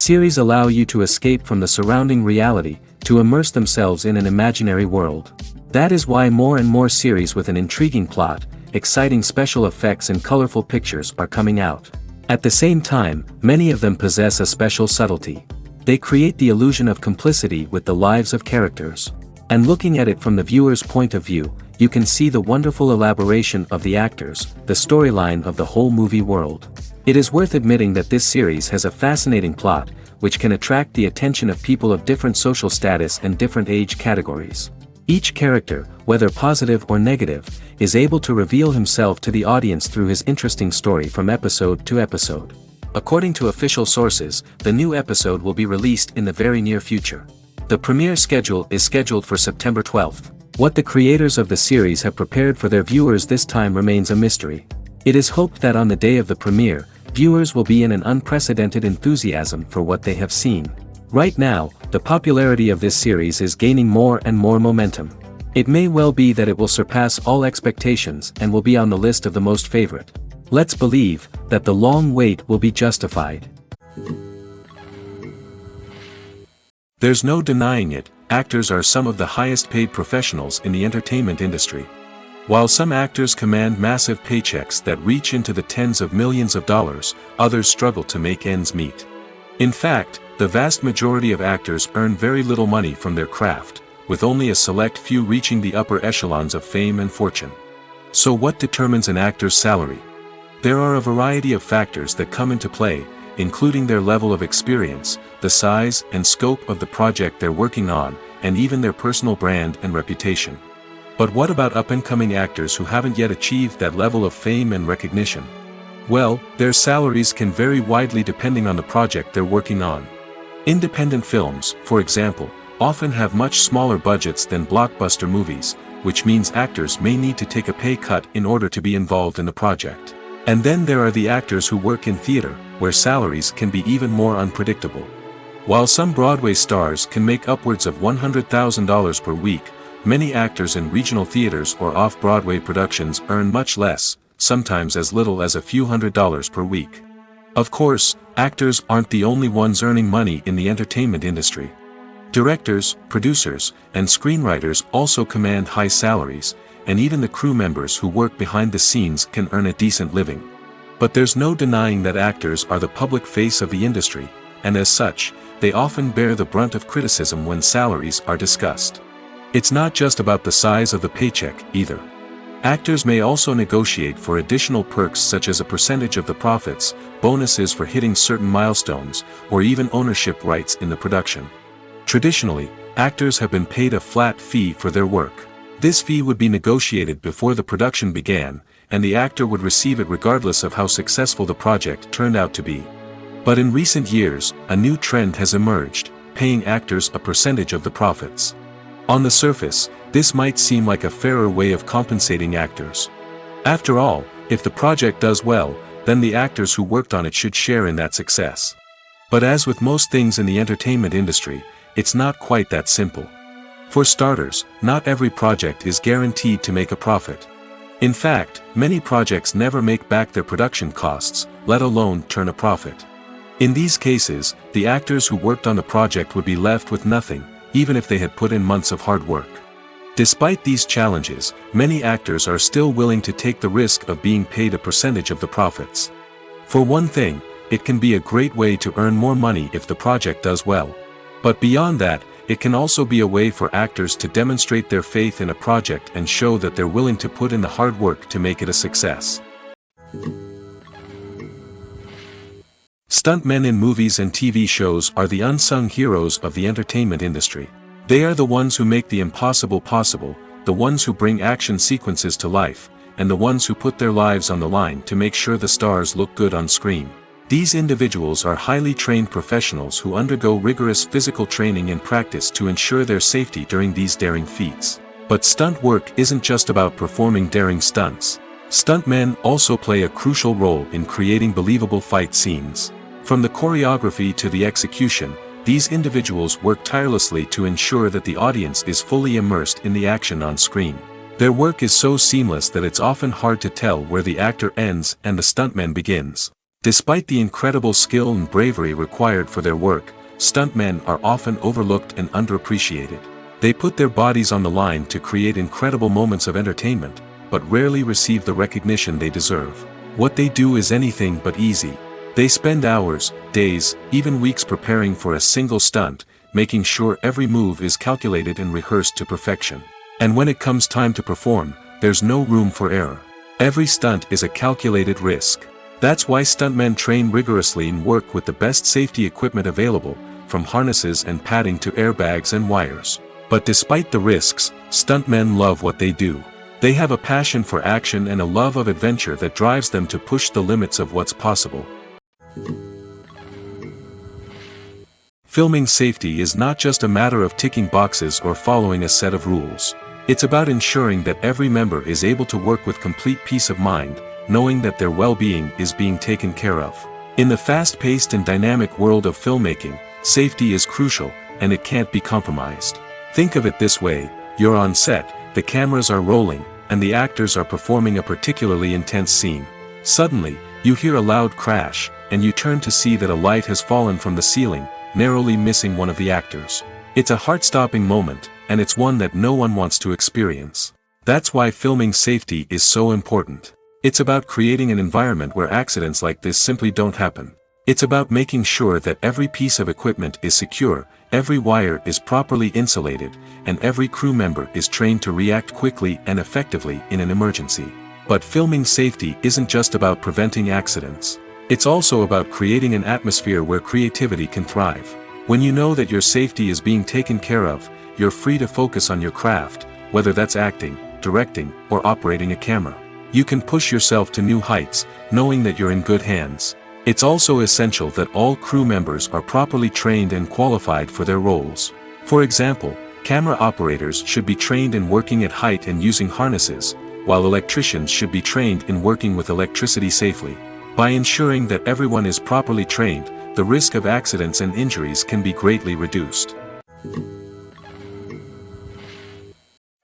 Series allow you to escape from the surrounding reality, to immerse themselves in an imaginary world. That is why more and more series with an intriguing plot, exciting special effects and colorful pictures are coming out. At the same time, many of them possess a special subtlety. They create the illusion of complicity with the lives of characters. And looking at it from the viewer's point of view, you can see the wonderful elaboration of the actors, the storyline of the whole movie world. It is worth admitting that this series has a fascinating plot, which can attract the attention of people of different social status and different age categories. Each character, whether positive or negative, is able to reveal himself to the audience through his interesting story from episode to episode. According to official sources, the new episode will be released in the very near future. The premiere schedule is scheduled for September 12th. What the creators of the series have prepared for their viewers this time remains a mystery. It is hoped that on the day of the premiere, viewers will be in an unprecedented enthusiasm for what they have seen. Right now, the popularity of this series is gaining more and more momentum. It may well be that it will surpass all expectations and will be on the list of the most favorite. Let's believe that the long wait will be justified. There's no denying it, actors are some of the highest paid professionals in the entertainment industry. While some actors command massive paychecks that reach into the tens of millions of dollars, others struggle to make ends meet. In fact, the vast majority of actors earn very little money from their craft, with only a select few reaching the upper echelons of fame and fortune. So what determines an actor's salary? There are a variety of factors that come into play, including their level of experience, the size and scope of the project they're working on, and even their personal brand and reputation. But what about up-and-coming actors who haven't yet achieved that level of fame and recognition? Well, their salaries can vary widely depending on the project they're working on. Independent films, for example, often have much smaller budgets than blockbuster movies, which means actors may need to take a pay cut in order to be involved in the project. And then there are the actors who work in theater, where salaries can be even more unpredictable. While some Broadway stars can make upwards of $100,000 per week, many actors in regional theaters or off-Broadway productions earn much less, sometimes as little as a few $100s per week. Of course, actors aren't the only ones earning money in the entertainment industry. Directors, producers, and screenwriters also command high salaries, and even the crew members who work behind the scenes can earn a decent living. But there's no denying that actors are the public face of the industry, and as such, they often bear the brunt of criticism when salaries are discussed. It's not just about the size of the paycheck, either. Actors may also negotiate for additional perks such as a percentage of the profits, bonuses for hitting certain milestones, or even ownership rights in the production. Traditionally, actors have been paid a flat fee for their work. This fee would be negotiated before the production began, and the actor would receive it regardless of how successful the project turned out to be. But in recent years, a new trend has emerged, paying actors a percentage of the profits. On the surface, this might seem like a fairer way of compensating actors. After all, if the project does well, then the actors who worked on it should share in that success. But as with most things in the entertainment industry, it's not quite that simple. For starters, not every project is guaranteed to make a profit. In fact, many projects never make back their production costs, let alone turn a profit. In these cases, the actors who worked on the project would be left with nothing, even if they had put in months of hard work. Despite these challenges, many actors are still willing to take the risk of being paid a percentage of the profits. For one thing, it can be a great way to earn more money if the project does well. But beyond that, it can also be a way for actors to demonstrate their faith in a project and show that they're willing to put in the hard work to make it a success. Stuntmen in movies and TV shows are the unsung heroes of the entertainment industry. They are the ones who make the impossible possible, the ones who bring action sequences to life, and the ones who put their lives on the line to make sure the stars look good on screen. These individuals are highly trained professionals who undergo rigorous physical training and practice to ensure their safety during these daring feats. But stunt work isn't just about performing daring stunts. Stuntmen also play a crucial role in creating believable fight scenes. From the choreography to the execution, these individuals work tirelessly to ensure that the audience is fully immersed in the action on screen. Their work is so seamless that it's often hard to tell where the actor ends and the stuntman begins. Despite the incredible skill and bravery required for their work, stuntmen are often overlooked and underappreciated. They put their bodies on the line to create incredible moments of entertainment, but rarely receive the recognition they deserve. What they do is anything but easy. They spend hours, days, even weeks preparing for a single stunt, making sure every move is calculated and rehearsed to perfection. And when it comes time to perform, there's no room for error. Every stunt is a calculated risk. That's why stuntmen train rigorously and work with the best safety equipment available, from harnesses and padding to airbags and wires. But despite the risks, stuntmen love what they do. They have a passion for action and a love of adventure that drives them to push the limits of what's possible. Filming safety is not just a matter of ticking boxes or following a set of rules. It's about ensuring that every member is able to work with complete peace of mind, knowing that their well-being is being taken care of. In the fast-paced and dynamic world of filmmaking, safety is crucial, and it can't be compromised. Think of it this way: you're on set, the cameras are rolling, and the actors are performing a particularly intense scene. Suddenly, you hear a loud crash, and you turn to see that a light has fallen from the ceiling, narrowly missing one of the actors. It's a heart-stopping moment, and it's one that no one wants to experience. That's why filming safety is so important. It's about creating an environment where accidents like this simply don't happen. It's about making sure that every piece of equipment is secure, every wire is properly insulated, and every crew member is trained to react quickly and effectively in an emergency. But filming safety isn't just about preventing accidents. It's also about creating an atmosphere where creativity can thrive. When you know that your safety is being taken care of, you're free to focus on your craft, whether that's acting, directing, or operating a camera. You can push yourself to new heights, knowing that you're in good hands. It's also essential that all crew members are properly trained and qualified for their roles. For example, camera operators should be trained in working at height and using harnesses, while electricians should be trained in working with electricity safely. By ensuring that everyone is properly trained, the risk of accidents and injuries can be greatly reduced.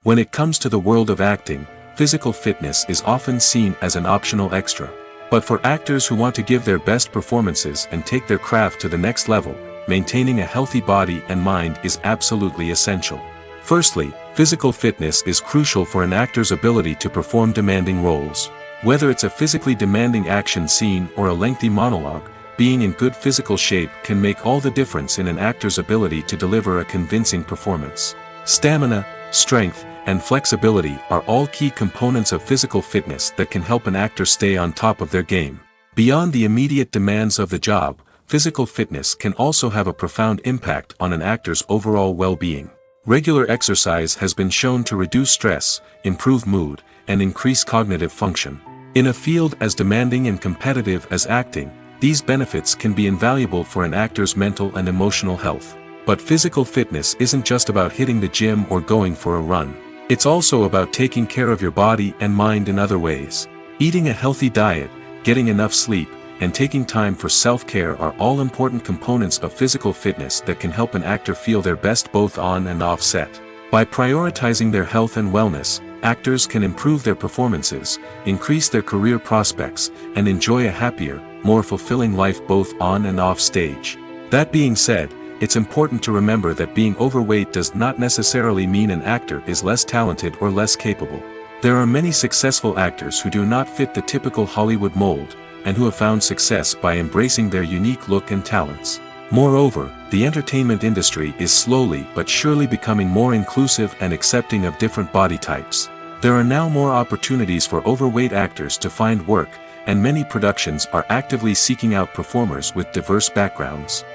When it comes to the world of acting, physical fitness is often seen as an optional extra. But for actors who want to give their best performances and take their craft to the next level, maintaining a healthy body and mind is absolutely essential. Firstly, physical fitness is crucial for an actor's ability to perform demanding roles. Whether it's a physically demanding action scene or a lengthy monologue, being in good physical shape can make all the difference in an actor's ability to deliver a convincing performance. Stamina, strength, and flexibility are all key components of physical fitness that can help an actor stay on top of their game. Beyond the immediate demands of the job, physical fitness can also have a profound impact on an actor's overall well-being. Regular exercise has been shown to reduce stress, improve mood, and increase cognitive function. In a field as demanding and competitive as acting, these benefits can be invaluable for an actor's mental and emotional health. But physical fitness isn't just about hitting the gym or going for a run. It's also about taking care of your body and mind in other ways. Eating a healthy diet, getting enough sleep, and taking time for self-care are all important components of physical fitness that can help an actor feel their best both on and off set. By prioritizing their health and wellness, actors can improve their performances, increase their career prospects, and enjoy a happier, more fulfilling life both on and off stage. That being said, it's important to remember that being overweight does not necessarily mean an actor is less talented or less capable. There are many successful actors who do not fit the typical Hollywood mold, and who have found success by embracing their unique look and talents. Moreover, the entertainment industry is slowly but surely becoming more inclusive and accepting of different body types. There are now more opportunities for overweight actors to find work, and many productions are actively seeking out performers with diverse backgrounds.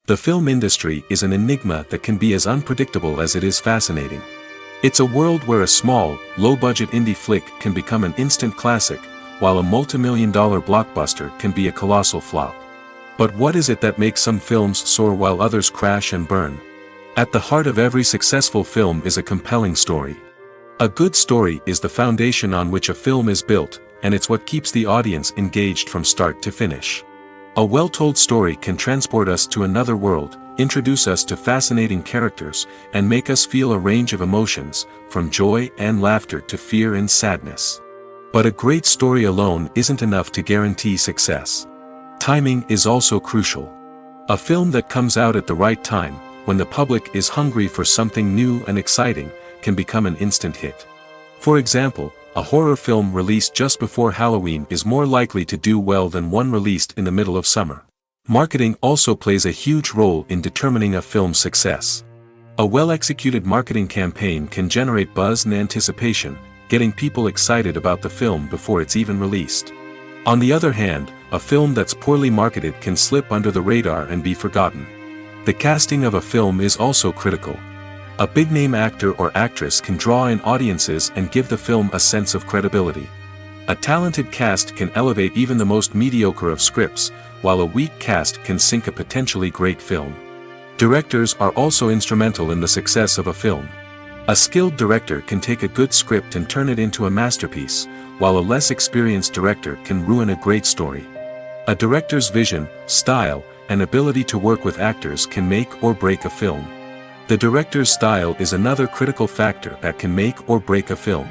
The film industry is an enigma that can be as unpredictable as it is fascinating. It's a world where a small, low-budget indie flick can become an instant classic, while a multi-million-dollar blockbuster can be a colossal flop. But what is it that makes some films soar while others crash and burn? At the heart of every successful film is a compelling story. A good story is the foundation on which a film is built, and it's what keeps the audience engaged from start to finish. A well-told story can transport us to another world, introduce us to fascinating characters, and make us feel a range of emotions, from joy and laughter to fear and sadness. But a great story alone isn't enough to guarantee success. Timing is also crucial. A film that comes out at the right time, when the public is hungry for something new and exciting, can become an instant hit. For example, a horror film released just before Halloween is more likely to do well than one released in the middle of summer. Marketing also plays a huge role in determining a film's success. A well-executed marketing campaign can generate buzz and anticipation, getting people excited about the film before it's even released. On the other hand, a film that's poorly marketed can slip under the radar and be forgotten. The casting of a film is also critical. A big-name actor or actress can draw in audiences and give the film a sense of credibility. A talented cast can elevate even the most mediocre of scripts, while a weak cast can sink a potentially great film. Directors are also instrumental in the success of a film. A skilled director can take a good script and turn it into a masterpiece, while a less experienced director can ruin a great story. A director's vision, style, and ability to work with actors can make or break a film. The director's style is another critical factor that can make or break a film.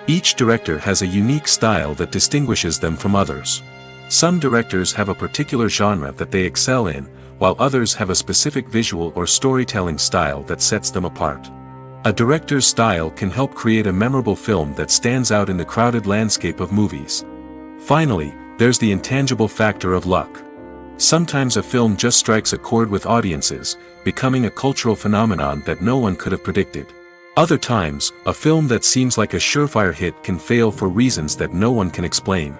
Each director has a unique style that distinguishes them from others. Some directors have a particular genre that they excel in, while others have a specific visual or storytelling style that sets them apart. A director's style can help create a memorable film that stands out in the crowded landscape of movies. Finally, there's the intangible factor of luck. Sometimes a film just strikes a chord with audiences, becoming a cultural phenomenon that no one could have predicted. Other times, a film that seems like a surefire hit can fail for reasons that no one can explain.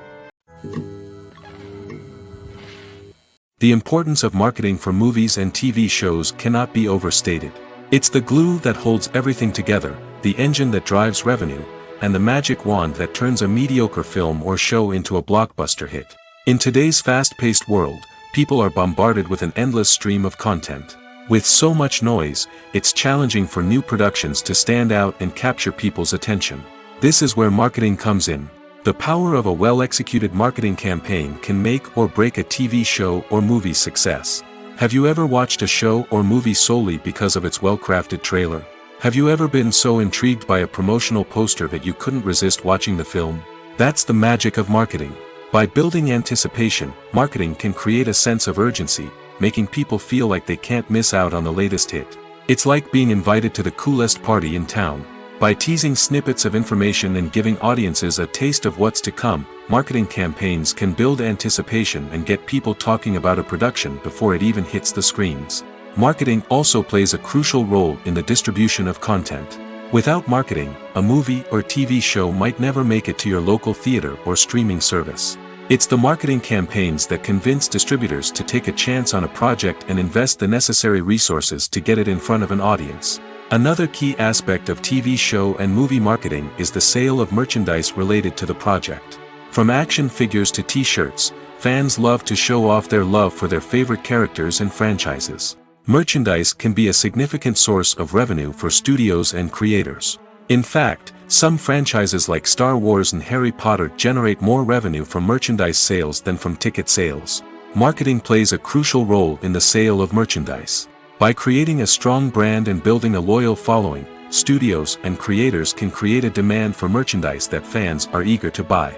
The importance of marketing for movies and TV shows cannot be overstated. It's the glue that holds everything together, the engine that drives revenue, and the magic wand that turns a mediocre film or show into a blockbuster hit. In today's fast-paced world, people are bombarded with an endless stream of content. With so much noise, it's challenging for new productions to stand out and capture people's attention. This is where marketing comes in. The power of a well-executed marketing campaign can make or break a TV show or movie's success. Have you ever watched a show or movie solely because of its well-crafted trailer? Have you ever been so intrigued by a promotional poster that you couldn't resist watching the film? That's the magic of marketing. By building anticipation, marketing can create a sense of urgency, making people feel like they can't miss out on the latest hit. It's like being invited to the coolest party in town. By teasing snippets of information and giving audiences a taste of what's to come, marketing campaigns can build anticipation and get people talking about a production before it even hits the screens. Marketing also plays a crucial role in the distribution of content. Without marketing, a movie or TV show might never make it to your local theater or streaming service. It's the marketing campaigns that convince distributors to take a chance on a project and invest the necessary resources to get it in front of an audience. Another key aspect of TV show and movie marketing is the sale of merchandise related to the project. From action figures to t-shirts, fans love to show off their love for their favorite characters and franchises. Merchandise can be a significant source of revenue for studios and creators. In fact, some franchises like Star Wars and Harry Potter generate more revenue from merchandise sales than from ticket sales. Marketing plays a crucial role in the sale of merchandise. By creating a strong brand and building a loyal following, studios and creators can create a demand for merchandise that fans are eager to buy.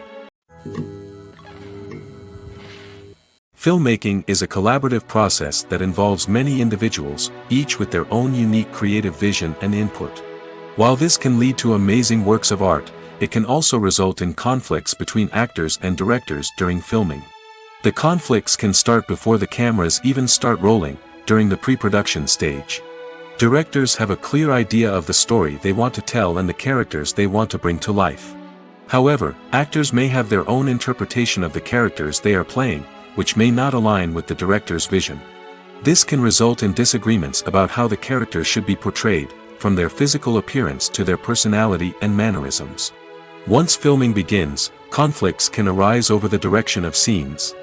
Filmmaking is a collaborative process that involves many individuals, each with their own unique creative vision and input. While this can lead to amazing works of art, it can also result in conflicts between actors and directors during filming. The conflicts can start before the cameras even start rolling, during the pre-production stage. Directors have a clear idea of the story they want to tell and the characters they want to bring to life. However, actors may have their own interpretation of the characters they are playing, which may not align with the director's vision. This can result in disagreements about how the characters should be portrayed, from their physical appearance to their personality and mannerisms. Once filming begins, conflicts can arise over the direction of scenes.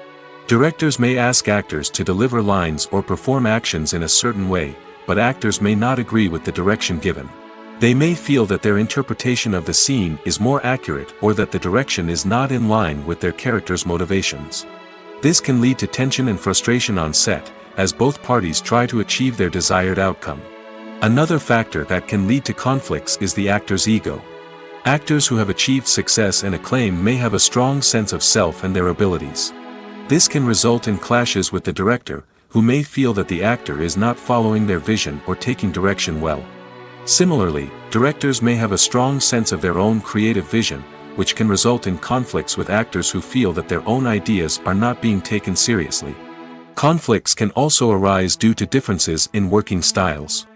Directors may ask actors to deliver lines or perform actions in a certain way, but actors may not agree with the direction given. They may feel that their interpretation of the scene is more accurate or that the direction is not in line with their character's motivations. This can lead to tension and frustration on set, as both parties try to achieve their desired outcome. Another factor that can lead to conflicts is the actor's ego. Actors who have achieved success and acclaim may have a strong sense of self and their abilities. This can result in clashes with the director, who may feel that the actor is not following their vision or taking direction well. Similarly, directors may have a strong sense of their own creative vision, which can result in conflicts with actors who feel that their own ideas are not being taken seriously. Conflicts can also arise due to differences in working styles.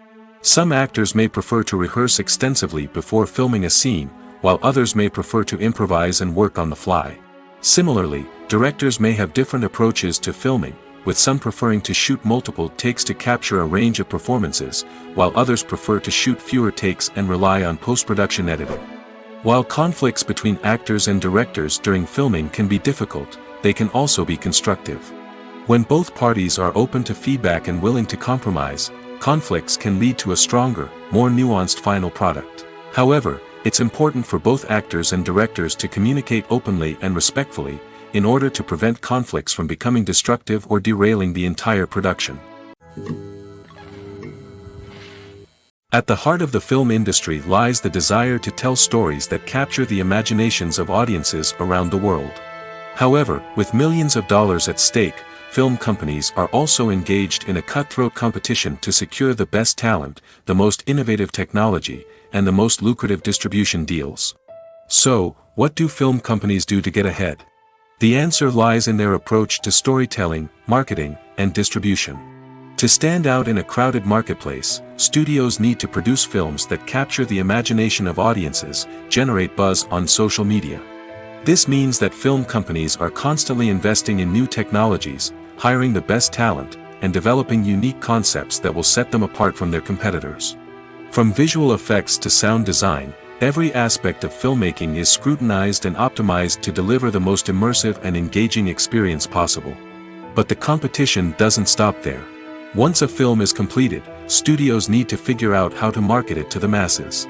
Some actors may prefer to rehearse extensively before filming a scene, while others may prefer to improvise and work on the fly. Similarly, directors may have different approaches to filming, with some preferring to shoot multiple takes to capture a range of performances, while others prefer to shoot fewer takes and rely on post-production editing. While conflicts between actors and directors during filming can be difficult, they can also be constructive. When both parties are open to feedback and willing to compromise, conflicts can lead to a stronger, more nuanced final product. However, it's important for both actors and directors to communicate openly and respectfully, in order to prevent conflicts from becoming destructive or derailing the entire production. At the heart of the film industry lies the desire to tell stories that capture the imaginations of audiences around the world. However, with millions of dollars at stake, film companies are also engaged in a cutthroat competition to secure the best talent, the most innovative technology, and the most lucrative distribution deals. So, what do film companies do to get ahead? The answer lies in their approach to storytelling, marketing, and distribution. To stand out in a crowded marketplace, studios need to produce films that capture the imagination of audiences, generate buzz on social media. This means that film companies are constantly investing in new technologies, hiring the best talent, and developing unique concepts that will set them apart from their competitors. From visual effects to sound design, every aspect of filmmaking is scrutinized and optimized to deliver the most immersive and engaging experience possible. But the competition doesn't stop there. Once a film is completed, studios need to figure out how to market it to the masses.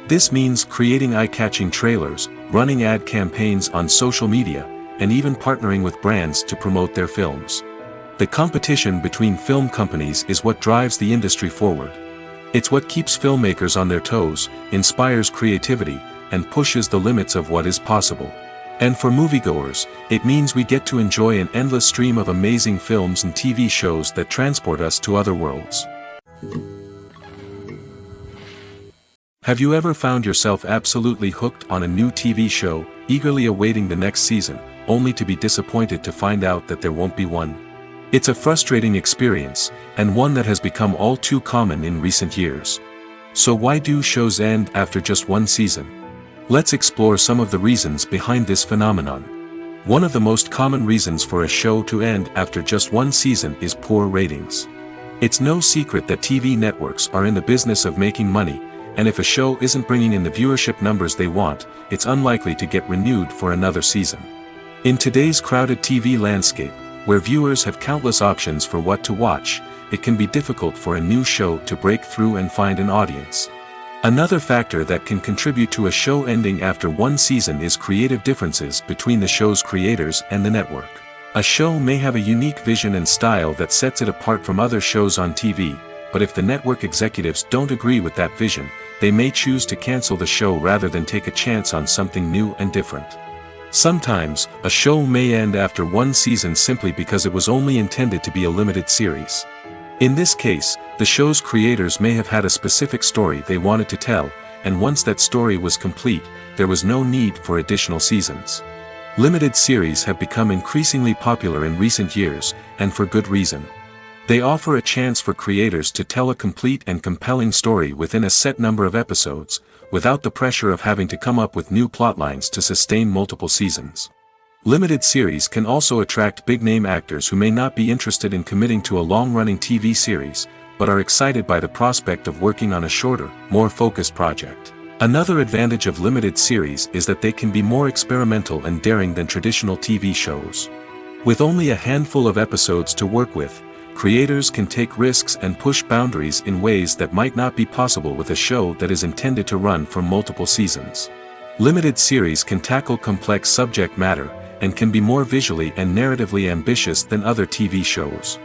This means creating eye-catching trailers, running ad campaigns on social media, and even partnering with brands to promote their films. The competition between film companies is what drives the industry forward. It's what keeps filmmakers on their toes, inspires creativity, and pushes the limits of what is possible. And for moviegoers, it means we get to enjoy an endless stream of amazing films and TV shows that transport us to other worlds. Have you ever found yourself absolutely hooked on a new TV show, eagerly awaiting the next season, only to be disappointed to find out that there won't be one? It's a frustrating experience, and one that has become all too common in recent years. So why do shows end after just one season? Let's explore some of the reasons behind this phenomenon. One of the most common reasons for a show to end after just one season is poor ratings. It's no secret that TV networks are in the business of making money, and if a show isn't bringing in the viewership numbers they want, it's unlikely to get renewed for another season. In today's crowded TV landscape, where viewers have countless options for what to watch, it can be difficult for a new show to break through and find an audience. Another factor that can contribute to a show ending after one season is creative differences between the show's creators and the network. A show may have a unique vision and style that sets it apart from other shows on TV, but if the network executives don't agree with that vision, they may choose to cancel the show rather than take a chance on something new and different. Sometimes, a show may end after one season simply because it was only intended to be a limited series. In this case, the show's creators may have had a specific story they wanted to tell, and once that story was complete, there was no need for additional seasons. Limited series have become increasingly popular in recent years, and for good reason. They offer a chance for creators to tell a complete and compelling story within a set number of episodes, without the pressure of having to come up with new plotlines to sustain multiple seasons. Limited series can also attract big-name actors who may not be interested in committing to a long-running TV series, but are excited by the prospect of working on a shorter, more focused project. Another advantage of limited series is that they can be more experimental and daring than traditional TV shows. With only a handful of episodes to work with, creators can take risks and push boundaries in ways that might not be possible with a show that is intended to run for multiple seasons. Limited series can tackle complex subject matter, and can be more visually and narratively ambitious than other TV shows.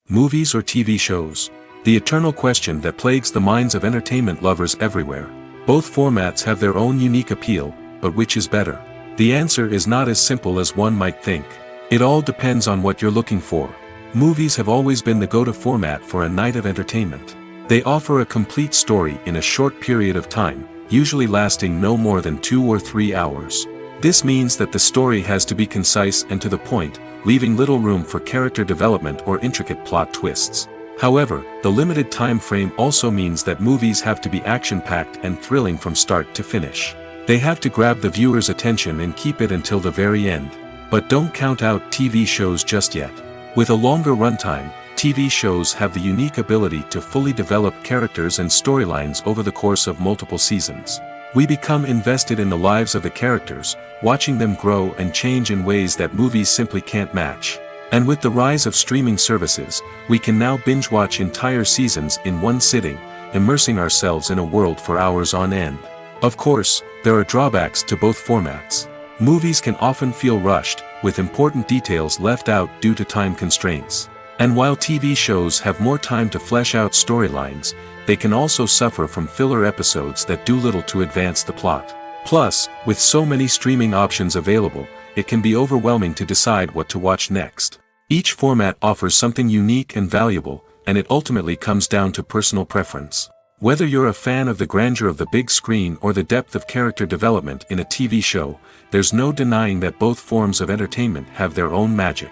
Movies or TV shows? the eternal question that plagues the minds of entertainment lovers everywhere. Both formats have their own unique appeal, but which is better? The answer is not as simple as one might think. It all depends on what you're looking for. Movies have always been the go-to format for a night of entertainment. They offer a complete story in a short period of time, usually lasting no more than 2 or 3 hours. This means that the story has to be concise and to the point, leaving little room for character development or intricate plot twists. However, the limited time frame also means that movies have to be action-packed and thrilling from start to finish. They have to grab the viewer's attention and keep it until the very end. But don't count out TV shows just yet. With a longer runtime, TV shows have the unique ability to fully develop characters and storylines over the course of multiple seasons. We become invested in the lives of the characters, watching them grow and change in ways that movies simply can't match. And with the rise of streaming services, we can now binge-watch entire seasons in one sitting, immersing ourselves in a world for hours on end. Of course, there are drawbacks to both formats. Movies can often feel rushed, with important details left out due to time constraints. And while TV shows have more time to flesh out storylines, they can also suffer from filler episodes that do little to advance the plot. Plus, with so many streaming options available, it can be overwhelming to decide what to watch next. Each format offers something unique and valuable, and it ultimately comes down to personal preference. Whether you're a fan of the grandeur of the big screen or the depth of character development in a TV show, there's no denying that both forms of entertainment have their own magic.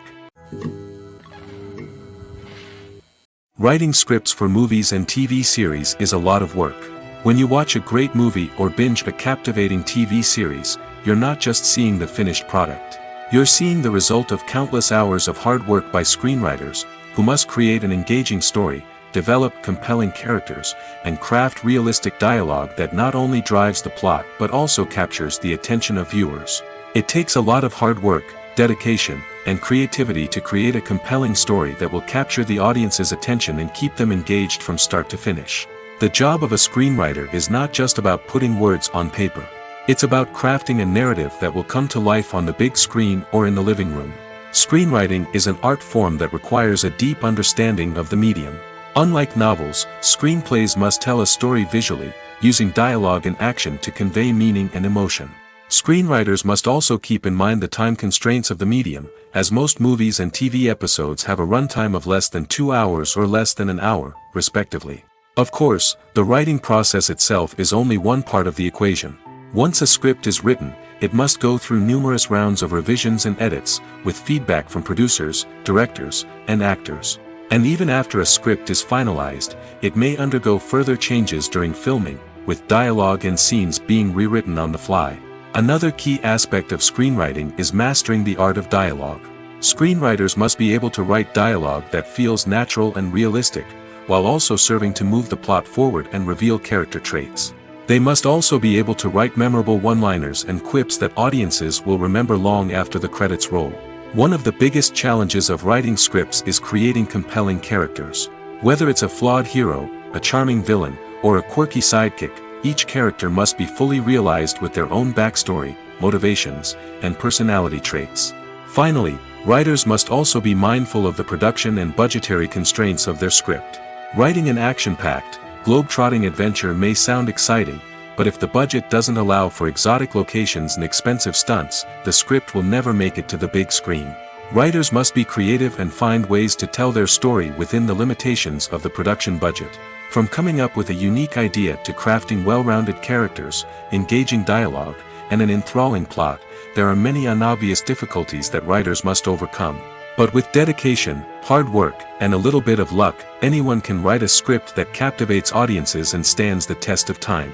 Writing scripts for movies and TV series is a lot of work. When you watch a great movie or binge a captivating TV series, you're not just seeing the finished product. You're seeing the result of countless hours of hard work by screenwriters, who must create an engaging story, develop compelling characters, and craft realistic dialogue that not only drives the plot but also captures the attention of viewers. It takes a lot of hard work, dedication, and creativity to create a compelling story that will capture the audience's attention and keep them engaged from start to finish. The job of a screenwriter is not just about putting words on paper. It's about crafting a narrative that will come to life on the big screen or in the living room. Screenwriting is an art form that requires a deep understanding of the medium. Unlike novels, screenplays must tell a story visually, using dialogue and action to convey meaning and emotion. Screenwriters must also keep in mind the time constraints of the medium, as most movies and TV episodes have a runtime of less than 2 hours or less than an hour, respectively. Of course, the writing process itself is only one part of the equation. Once a script is written, it must go through numerous rounds of revisions and edits, with feedback from producers, directors, and actors. And even after a script is finalized, it may undergo further changes during filming, with dialogue and scenes being rewritten on the fly. Another key aspect of screenwriting is mastering the art of dialogue. Screenwriters must be able to write dialogue that feels natural and realistic, while also serving to move the plot forward and reveal character traits. They must also be able to write memorable one-liners and quips that audiences will remember long after the credits roll. One of the biggest challenges of writing scripts is creating compelling characters. Whether it's a flawed hero, a charming villain, or a quirky sidekick, each character must be fully realized with their own backstory, motivations, and personality traits. Finally, writers must also be mindful of the production and budgetary constraints of their script. Writing an action-packed, globe-trotting adventure may sound exciting, but if the budget doesn't allow for exotic locations and expensive stunts, the script will never make it to the big screen. Writers must be creative and find ways to tell their story within the limitations of the production budget. From coming up with a unique idea to crafting well-rounded characters, engaging dialogue, and an enthralling plot, there are many unobvious difficulties that writers must overcome. But with dedication, hard work, and a little bit of luck, anyone can write a script that captivates audiences and stands the test of time.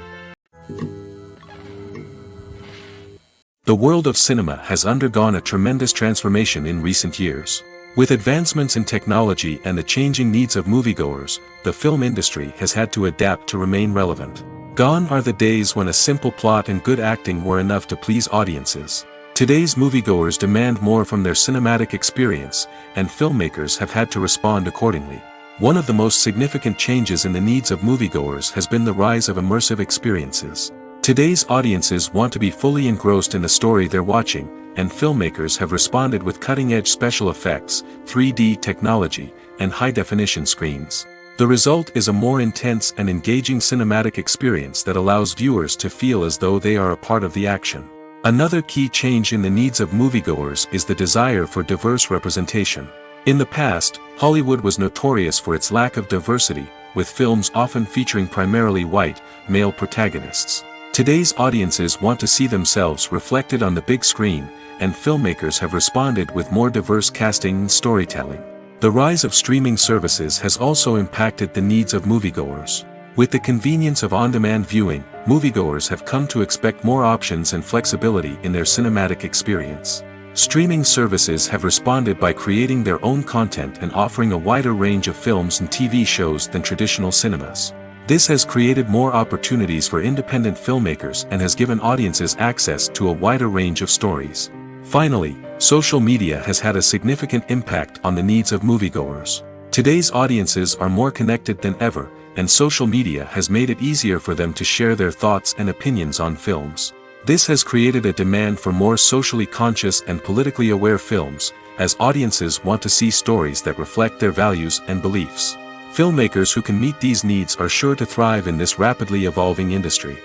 The world of cinema has undergone a tremendous transformation in recent years. With advancements in technology and the changing needs of moviegoers, the film industry has had to adapt to remain relevant. Gone are the days when a simple plot and good acting were enough to please audiences. Today's moviegoers demand more from their cinematic experience, and filmmakers have had to respond accordingly. One of the most significant changes in the needs of moviegoers has been the rise of immersive experiences. Today's audiences want to be fully engrossed in the story they're watching, and filmmakers have responded with cutting-edge special effects, 3D technology, and high-definition screens. The result is a more intense and engaging cinematic experience that allows viewers to feel as though they are a part of the action. Another key change in the needs of moviegoers is the desire for diverse representation. In the past, Hollywood was notorious for its lack of diversity, with films often featuring primarily white, male protagonists. Today's audiences want to see themselves reflected on the big screen, and filmmakers have responded with more diverse casting and storytelling. The rise of streaming services has also impacted the needs of moviegoers. With the convenience of on-demand viewing, moviegoers have come to expect more options and flexibility in their cinematic experience. Streaming services have responded by creating their own content and offering a wider range of films and TV shows than traditional cinemas. This has created more opportunities for independent filmmakers and has given audiences access to a wider range of stories. Finally, social media has had a significant impact on the needs of moviegoers. Today's audiences are more connected than ever, and social media has made it easier for them to share their thoughts and opinions on films. This has created a demand for more socially conscious and politically aware films, as audiences want to see stories that reflect their values and beliefs. Filmmakers who can meet these needs are sure to thrive in this rapidly evolving industry.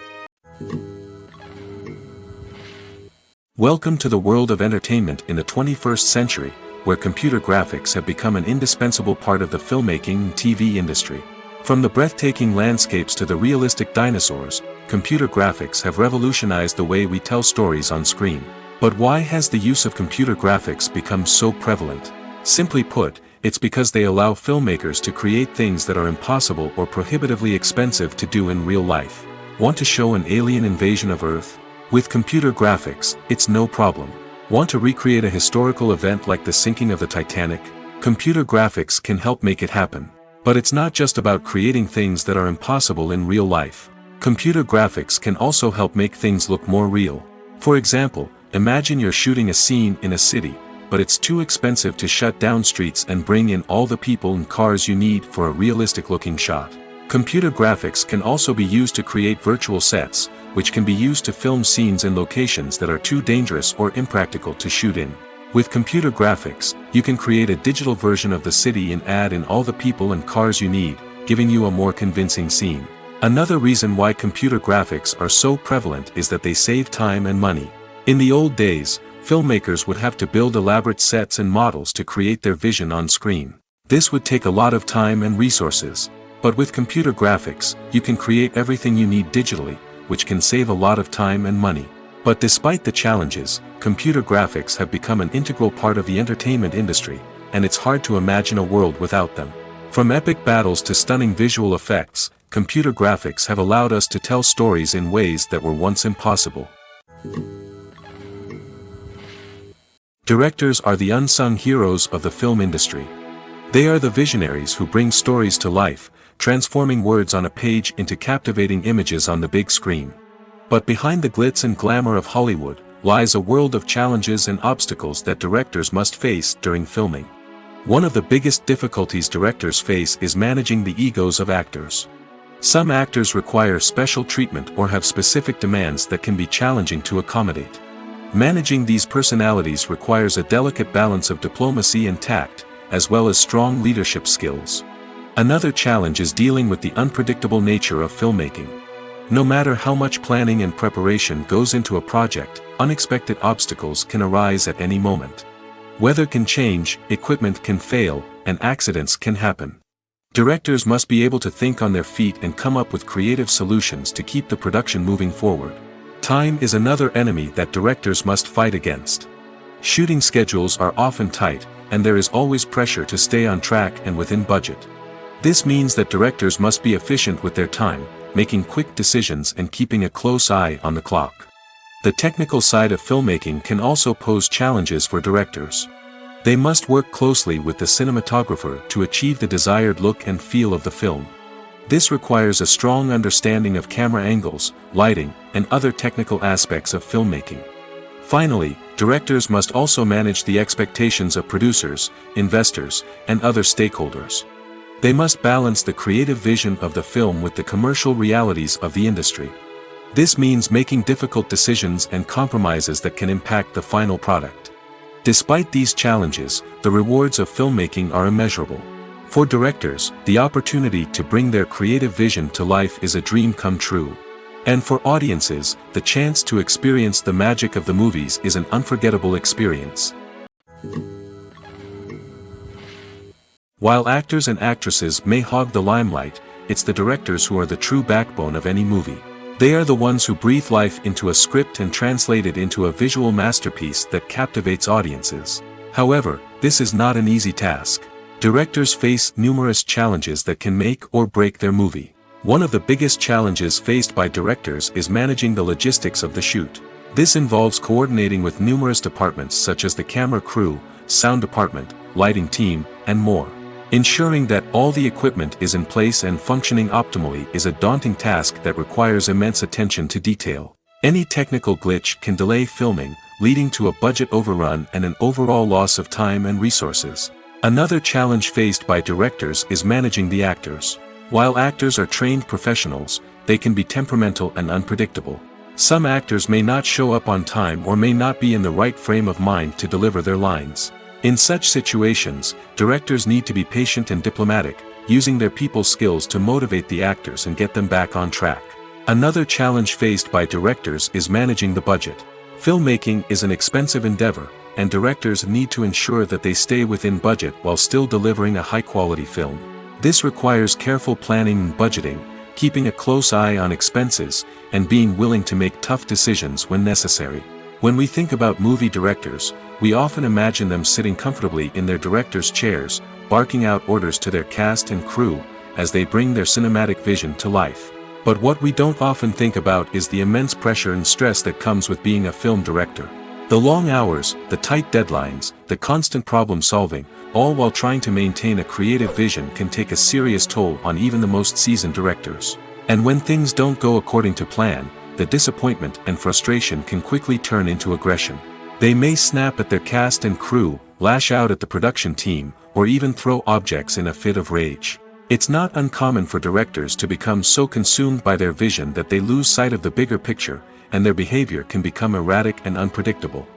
Welcome to the world of entertainment in the 21st century, where computer graphics have become an indispensable part of the filmmaking and TV industry. From the breathtaking landscapes to the realistic dinosaurs, computer graphics have revolutionized the way we tell stories on screen. But why has the use of computer graphics become so prevalent? Simply put, it's because they allow filmmakers to create things that are impossible or prohibitively expensive to do in real life. Want to show an alien invasion of Earth? With computer graphics, it's no problem. Want to recreate a historical event like the sinking of the Titanic? Computer graphics can help make it happen. But it's not just about creating things that are impossible in real life. Computer graphics can also help make things look more real. For example, imagine you're shooting a scene in a city, but it's too expensive to shut down streets and bring in all the people and cars you need for a realistic-looking shot. Computer graphics can also be used to create virtual sets, which can be used to film scenes in locations that are too dangerous or impractical to shoot in. With computer graphics, you can create a digital version of the city and add in all the people and cars you need, giving you a more convincing scene. Another reason why computer graphics are so prevalent is that they save time and money. In the old days, filmmakers would have to build elaborate sets and models to create their vision on screen. This would take a lot of time and resources. But with computer graphics, you can create everything you need digitally, which can save a lot of time and money. But despite the challenges, computer graphics have become an integral part of the entertainment industry, and it's hard to imagine a world without them. From epic battles to stunning visual effects, computer graphics have allowed us to tell stories in ways that were once impossible. Directors are the unsung heroes of the film industry. They are the visionaries who bring stories to life, transforming words on a page into captivating images on the big screen. But behind the glitz and glamour of Hollywood, lies a world of challenges and obstacles that directors must face during filming. One of the biggest difficulties directors face is managing the egos of actors. Some actors require special treatment or have specific demands that can be challenging to accommodate. Managing these personalities requires a delicate balance of diplomacy and tact, as well as strong leadership skills. Another challenge is dealing with the unpredictable nature of filmmaking. No matter how much planning and preparation goes into a project, unexpected obstacles can arise at any moment. Weather can change, equipment can fail, and accidents can happen. Directors must be able to think on their feet and come up with creative solutions to keep the production moving forward. Time is another enemy that directors must fight against. Shooting schedules are often tight, and there is always pressure to stay on track and within budget. This means that directors must be efficient with their time, making quick decisions and keeping a close eye on the clock. The technical side of filmmaking can also pose challenges for directors. They must work closely with the cinematographer to achieve the desired look and feel of the film. This requires a strong understanding of camera angles, lighting, and other technical aspects of filmmaking. Finally, directors must also manage the expectations of producers, investors, and other stakeholders. They must balance the creative vision of the film with the commercial realities of the industry. This means making difficult decisions and compromises that can impact the final product. Despite these challenges, the rewards of filmmaking are immeasurable. For directors, the opportunity to bring their creative vision to life is a dream come true. And for audiences, the chance to experience the magic of the movies is an unforgettable experience. While actors and actresses may hog the limelight, it's the directors who are the true backbone of any movie. They are the ones who breathe life into a script and translate it into a visual masterpiece that captivates audiences. However, this is not an easy task. Directors face numerous challenges that can make or break their movie. One of the biggest challenges faced by directors is managing the logistics of the shoot. This involves coordinating with numerous departments such as the camera crew, sound department, lighting team, and more. Ensuring that all the equipment is in place and functioning optimally is a daunting task that requires immense attention to detail. Any technical glitch can delay filming, leading to a budget overrun and an overall loss of time and resources. Another challenge faced by directors is managing the actors. While actors are trained professionals, they can be temperamental and unpredictable. Some actors may not show up on time or may not be in the right frame of mind to deliver their lines. In such situations, directors need to be patient and diplomatic, using their people skills to motivate the actors and get them back on track. Another challenge faced by directors is managing the budget. Filmmaking is an expensive endeavor, and directors need to ensure that they stay within budget while still delivering a high-quality film. This requires careful planning and budgeting, keeping a close eye on expenses, and being willing to make tough decisions when necessary. When we think about movie directors, we often imagine them sitting comfortably in their director's chairs, barking out orders to their cast and crew, as they bring their cinematic vision to life. But what we don't often think about is the immense pressure and stress that comes with being a film director. The long hours, the tight deadlines, the constant problem solving, all while trying to maintain a creative vision can take a serious toll on even the most seasoned directors. And when things don't go according to plan, the disappointment and frustration can quickly turn into aggression. They may snap at their cast and crew, lash out at the production team, or even throw objects in a fit of rage. It's not uncommon for directors to become so consumed by their vision that they lose sight of the bigger picture, and their behavior can become erratic and unpredictable.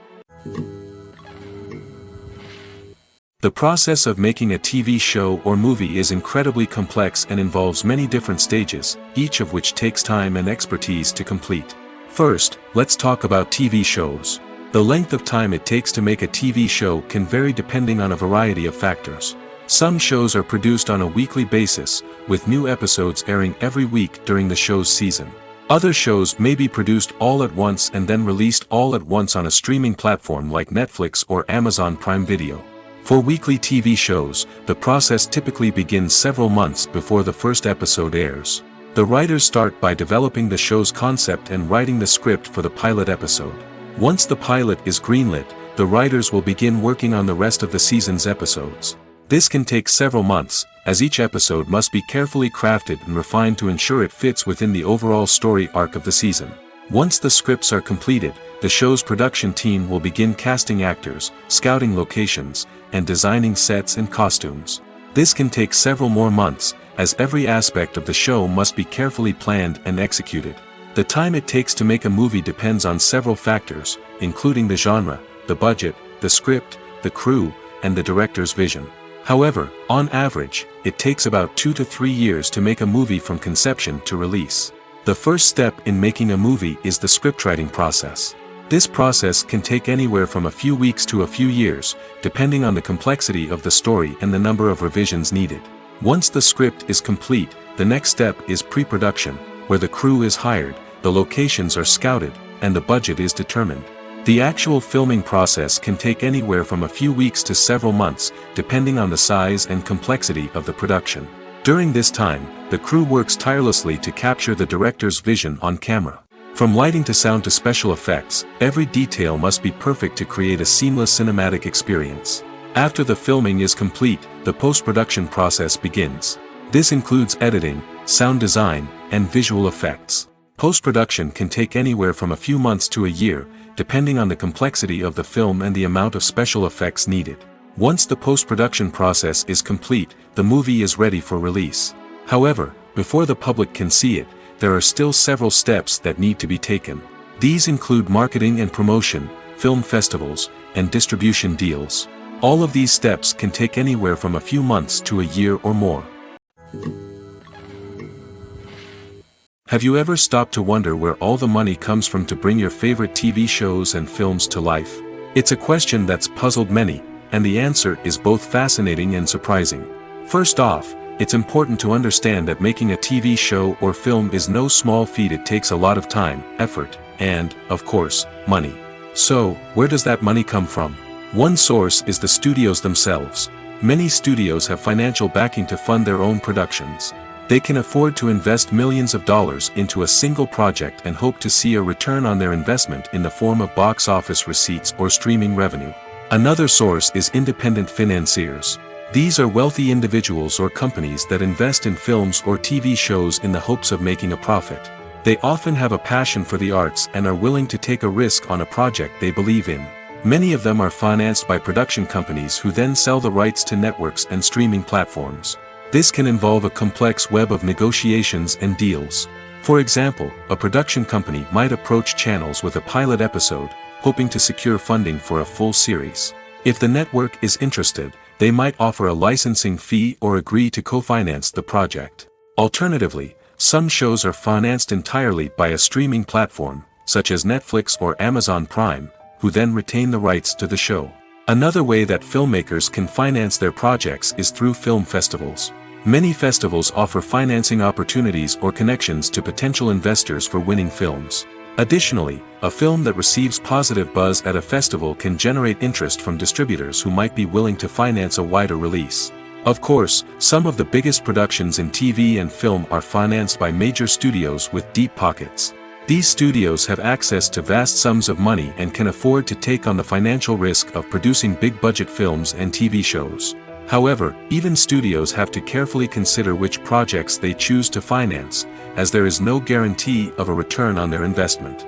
The process of making a TV show or movie is incredibly complex and involves many different stages, each of which takes time and expertise to complete. First, let's talk about TV shows. The length of time it takes to make a TV show can vary depending on a variety of factors. Some shows are produced on a weekly basis, with new episodes airing every week during the show's season. Other shows may be produced all at once and then released all at once on a streaming platform like Netflix or Amazon Prime Video. For weekly TV shows, the process typically begins several months before the first episode airs. The writers start by developing the show's concept and writing the script for the pilot episode. Once the pilot is greenlit, the writers will begin working on the rest of the season's episodes. This can take several months, as each episode must be carefully crafted and refined to ensure it fits within the overall story arc of the season. Once the scripts are completed, the show's production team will begin casting actors, scouting locations, and designing sets and costumes. This can take several more months, as every aspect of the show must be carefully planned and executed. The time it takes to make a movie depends on several factors, including the genre, the budget, the script, the crew, and the director's vision. However, on average, it takes about 2 to 3 years to make a movie from conception to release. The first step in making a movie is the scriptwriting process. This process can take anywhere from a few weeks to a few years, depending on the complexity of the story and the number of revisions needed. Once the script is complete, the next step is pre-production, where the crew is hired, the locations are scouted, and the budget is determined. The actual filming process can take anywhere from a few weeks to several months, depending on the size and complexity of the production. During this time, the crew works tirelessly to capture the director's vision on camera. From lighting to sound to special effects, every detail must be perfect to create a seamless cinematic experience. After the filming is complete, the post-production process begins. This includes editing, sound design, and visual effects. Post-production can take anywhere from a few months to a year, depending on the complexity of the film and the amount of special effects needed. Once the post-production process is complete, the movie is ready for release. However, before the public can see it, there are still several steps that need to be taken. These include marketing and promotion, film festivals, and distribution deals. All of these steps can take anywhere from a few months to a year or more. Have you ever stopped to wonder where all the money comes from to bring your favorite TV shows and films to life? It's a question that's puzzled many, and the answer is both fascinating and surprising. First off, it's important to understand that making a TV show or film is no small feat. It takes a lot of time, effort, and, of course, money. So, where does that money come from? One source is the studios themselves. Many studios have financial backing to fund their own productions. They can afford to invest millions of dollars into a single project and hope to see a return on their investment in the form of box office receipts or streaming revenue. Another source is independent financiers. These are wealthy individuals or companies that invest in films or TV shows in the hopes of making a profit. They often have a passion for the arts and are willing to take a risk on a project they believe in. Many of them are financed by production companies who then sell the rights to networks and streaming platforms. This can involve a complex web of negotiations and deals. For example, a production company might approach channels with a pilot episode, hoping to secure funding for a full series. If the network is interested, they might offer a licensing fee or agree to co-finance the project. Alternatively, some shows are financed entirely by a streaming platform, such as Netflix or Amazon Prime, who then retain the rights to the show. Another way that filmmakers can finance their projects is through film festivals. Many festivals offer financing opportunities or connections to potential investors for winning films. Additionally, a film that receives positive buzz at a festival can generate interest from distributors who might be willing to finance a wider release. Of course, some of the biggest productions in TV and film are financed by major studios with deep pockets. These studios have access to vast sums of money and can afford to take on the financial risk of producing big-budget films and TV shows. However, even studios have to carefully consider which projects they choose to finance, as there is no guarantee of a return on their investment.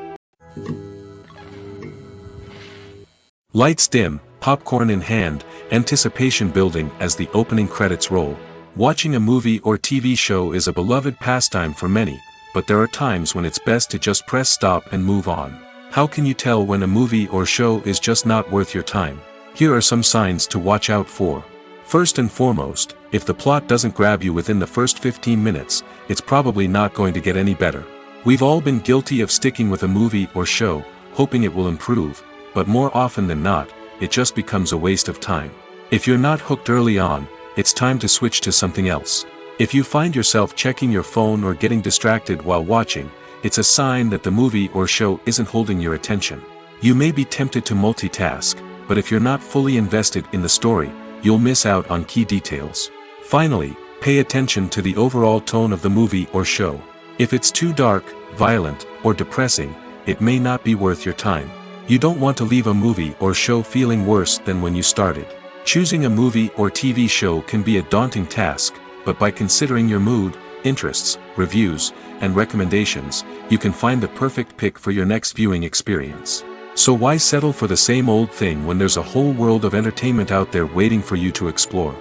Lights dim, popcorn in hand, anticipation building as the opening credits roll. Watching a movie or TV show is a beloved pastime for many, but there are times when it's best to just press stop and move on. How can you tell when a movie or show is just not worth your time? Here are some signs to watch out for. First and foremost, if the plot doesn't grab you within the first 15 minutes, it's probably not going to get any better. We've all been guilty of sticking with a movie or show, hoping it will improve, but more often than not, it just becomes a waste of time. If you're not hooked early on, it's time to switch to something else. If you find yourself checking your phone or getting distracted while watching, it's a sign that the movie or show isn't holding your attention. You may be tempted to multitask, but if you're not fully invested in the story, you'll miss out on key details. Finally, pay attention to the overall tone of the movie or show. If it's too dark, violent, or depressing, it may not be worth your time. You don't want to leave a movie or show feeling worse than when you started. Choosing a movie or TV show can be a daunting task, but by considering your mood, interests, reviews, and recommendations, you can find the perfect pick for your next viewing experience. So why settle for the same old thing when there's a whole world of entertainment out there waiting for you to explore?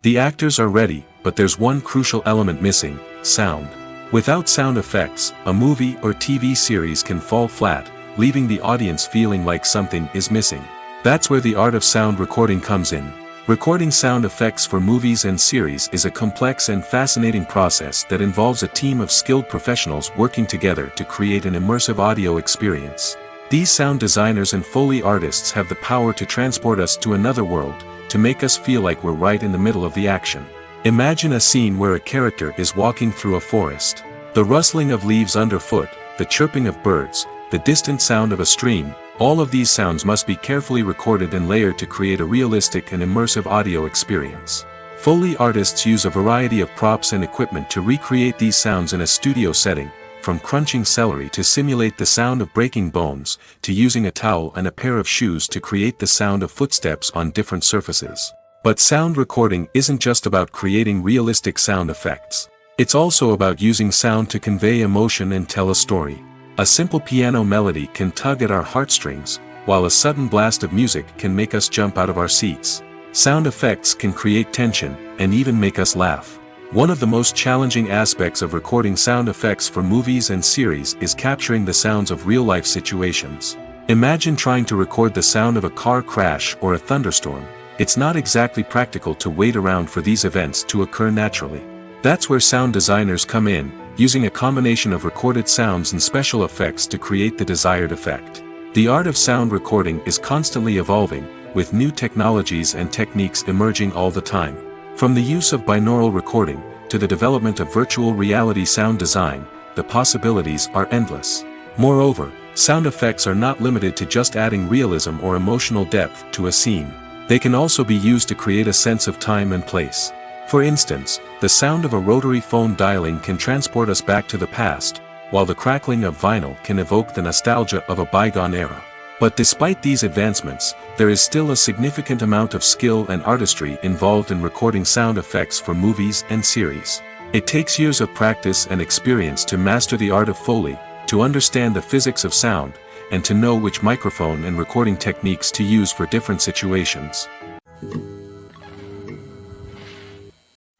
The actors are ready, but there's one crucial element missing: sound. Without sound effects, a movie or TV series can fall flat, leaving the audience feeling like something is missing. That's where the art of sound recording comes in. Recording sound effects for movies and series is a complex and fascinating process that involves a team of skilled professionals working together to create an immersive audio experience. These sound designers and Foley artists have the power to transport us to another world, to make us feel like we're right in the middle of the action. Imagine a scene where a character is walking through a forest. The rustling of leaves underfoot, the chirping of birds, the distant sound of a stream, all of these sounds must be carefully recorded and layered to create a realistic and immersive audio experience. Foley artists use a variety of props and equipment to recreate these sounds in a studio setting, from crunching celery to simulate the sound of breaking bones, to using a towel and a pair of shoes to create the sound of footsteps on different surfaces. But sound recording isn't just about creating realistic sound effects. It's also about using sound to convey emotion and tell a story. A simple piano melody can tug at our heartstrings, while a sudden blast of music can make us jump out of our seats. Sound effects can create tension, and even make us laugh. One of the most challenging aspects of recording sound effects for movies and series is capturing the sounds of real-life situations. Imagine trying to record the sound of a car crash or a thunderstorm. It's not exactly practical to wait around for these events to occur naturally. That's where sound designers come in, using a combination of recorded sounds and special effects to create the desired effect. The art of sound recording is constantly evolving, with new technologies and techniques emerging all the time. From the use of binaural recording, to the development of virtual reality sound design, the possibilities are endless. Moreover, sound effects are not limited to just adding realism or emotional depth to a scene. They can also be used to create a sense of time and place. For instance, the sound of a rotary phone dialing can transport us back to the past, while the crackling of vinyl can evoke the nostalgia of a bygone era. But despite these advancements, there is still a significant amount of skill and artistry involved in recording sound effects for movies and series. It takes years of practice and experience to master the art of Foley, to understand the physics of sound, and to know which microphone and recording techniques to use for different situations.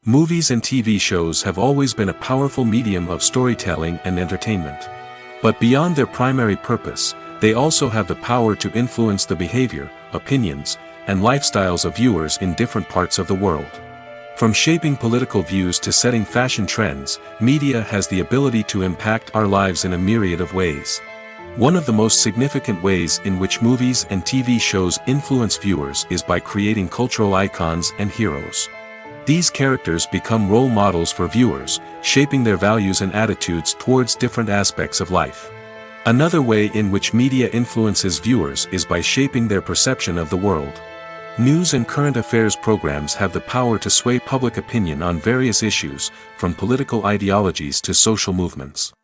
Movies and TV shows have always been a powerful medium of storytelling and entertainment. But beyond their primary purpose, they also have the power to influence the behavior, opinions, and lifestyles of viewers in different parts of the world. From shaping political views to setting fashion trends, media has the ability to impact our lives in a myriad of ways. One of the most significant ways in which movies and TV shows influence viewers is by creating cultural icons and heroes. These characters become role models for viewers, shaping their values and attitudes towards different aspects of life. Another way in which media influences viewers is by shaping their perception of the world. News and current affairs programs have the power to sway public opinion on various issues, from political ideologies to social movements.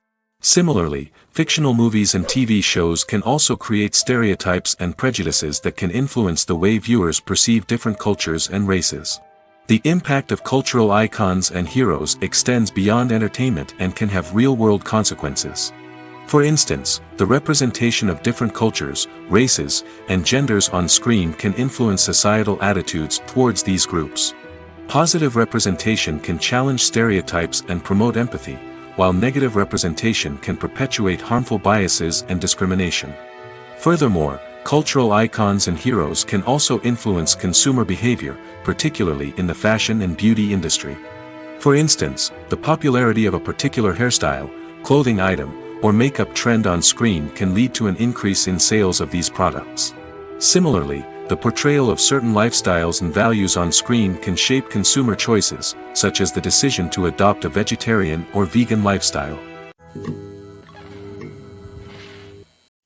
Similarly, fictional movies and TV shows can also create stereotypes and prejudices that can influence the way viewers perceive different cultures and races. The impact of cultural icons and heroes extends beyond entertainment and can have real-world consequences. For instance, the representation of different cultures, races, and genders on screen can influence societal attitudes towards these groups. Positive representation can challenge stereotypes and promote empathy, while negative representation can perpetuate harmful biases and discrimination. Furthermore, cultural icons and heroes can also influence consumer behavior, particularly in the fashion and beauty industry. For instance, the popularity of a particular hairstyle, clothing item, or makeup trend on screen can lead to an increase in sales of these products. Similarly, the portrayal of certain lifestyles and values on screen can shape consumer choices, such as the decision to adopt a vegetarian or vegan lifestyle.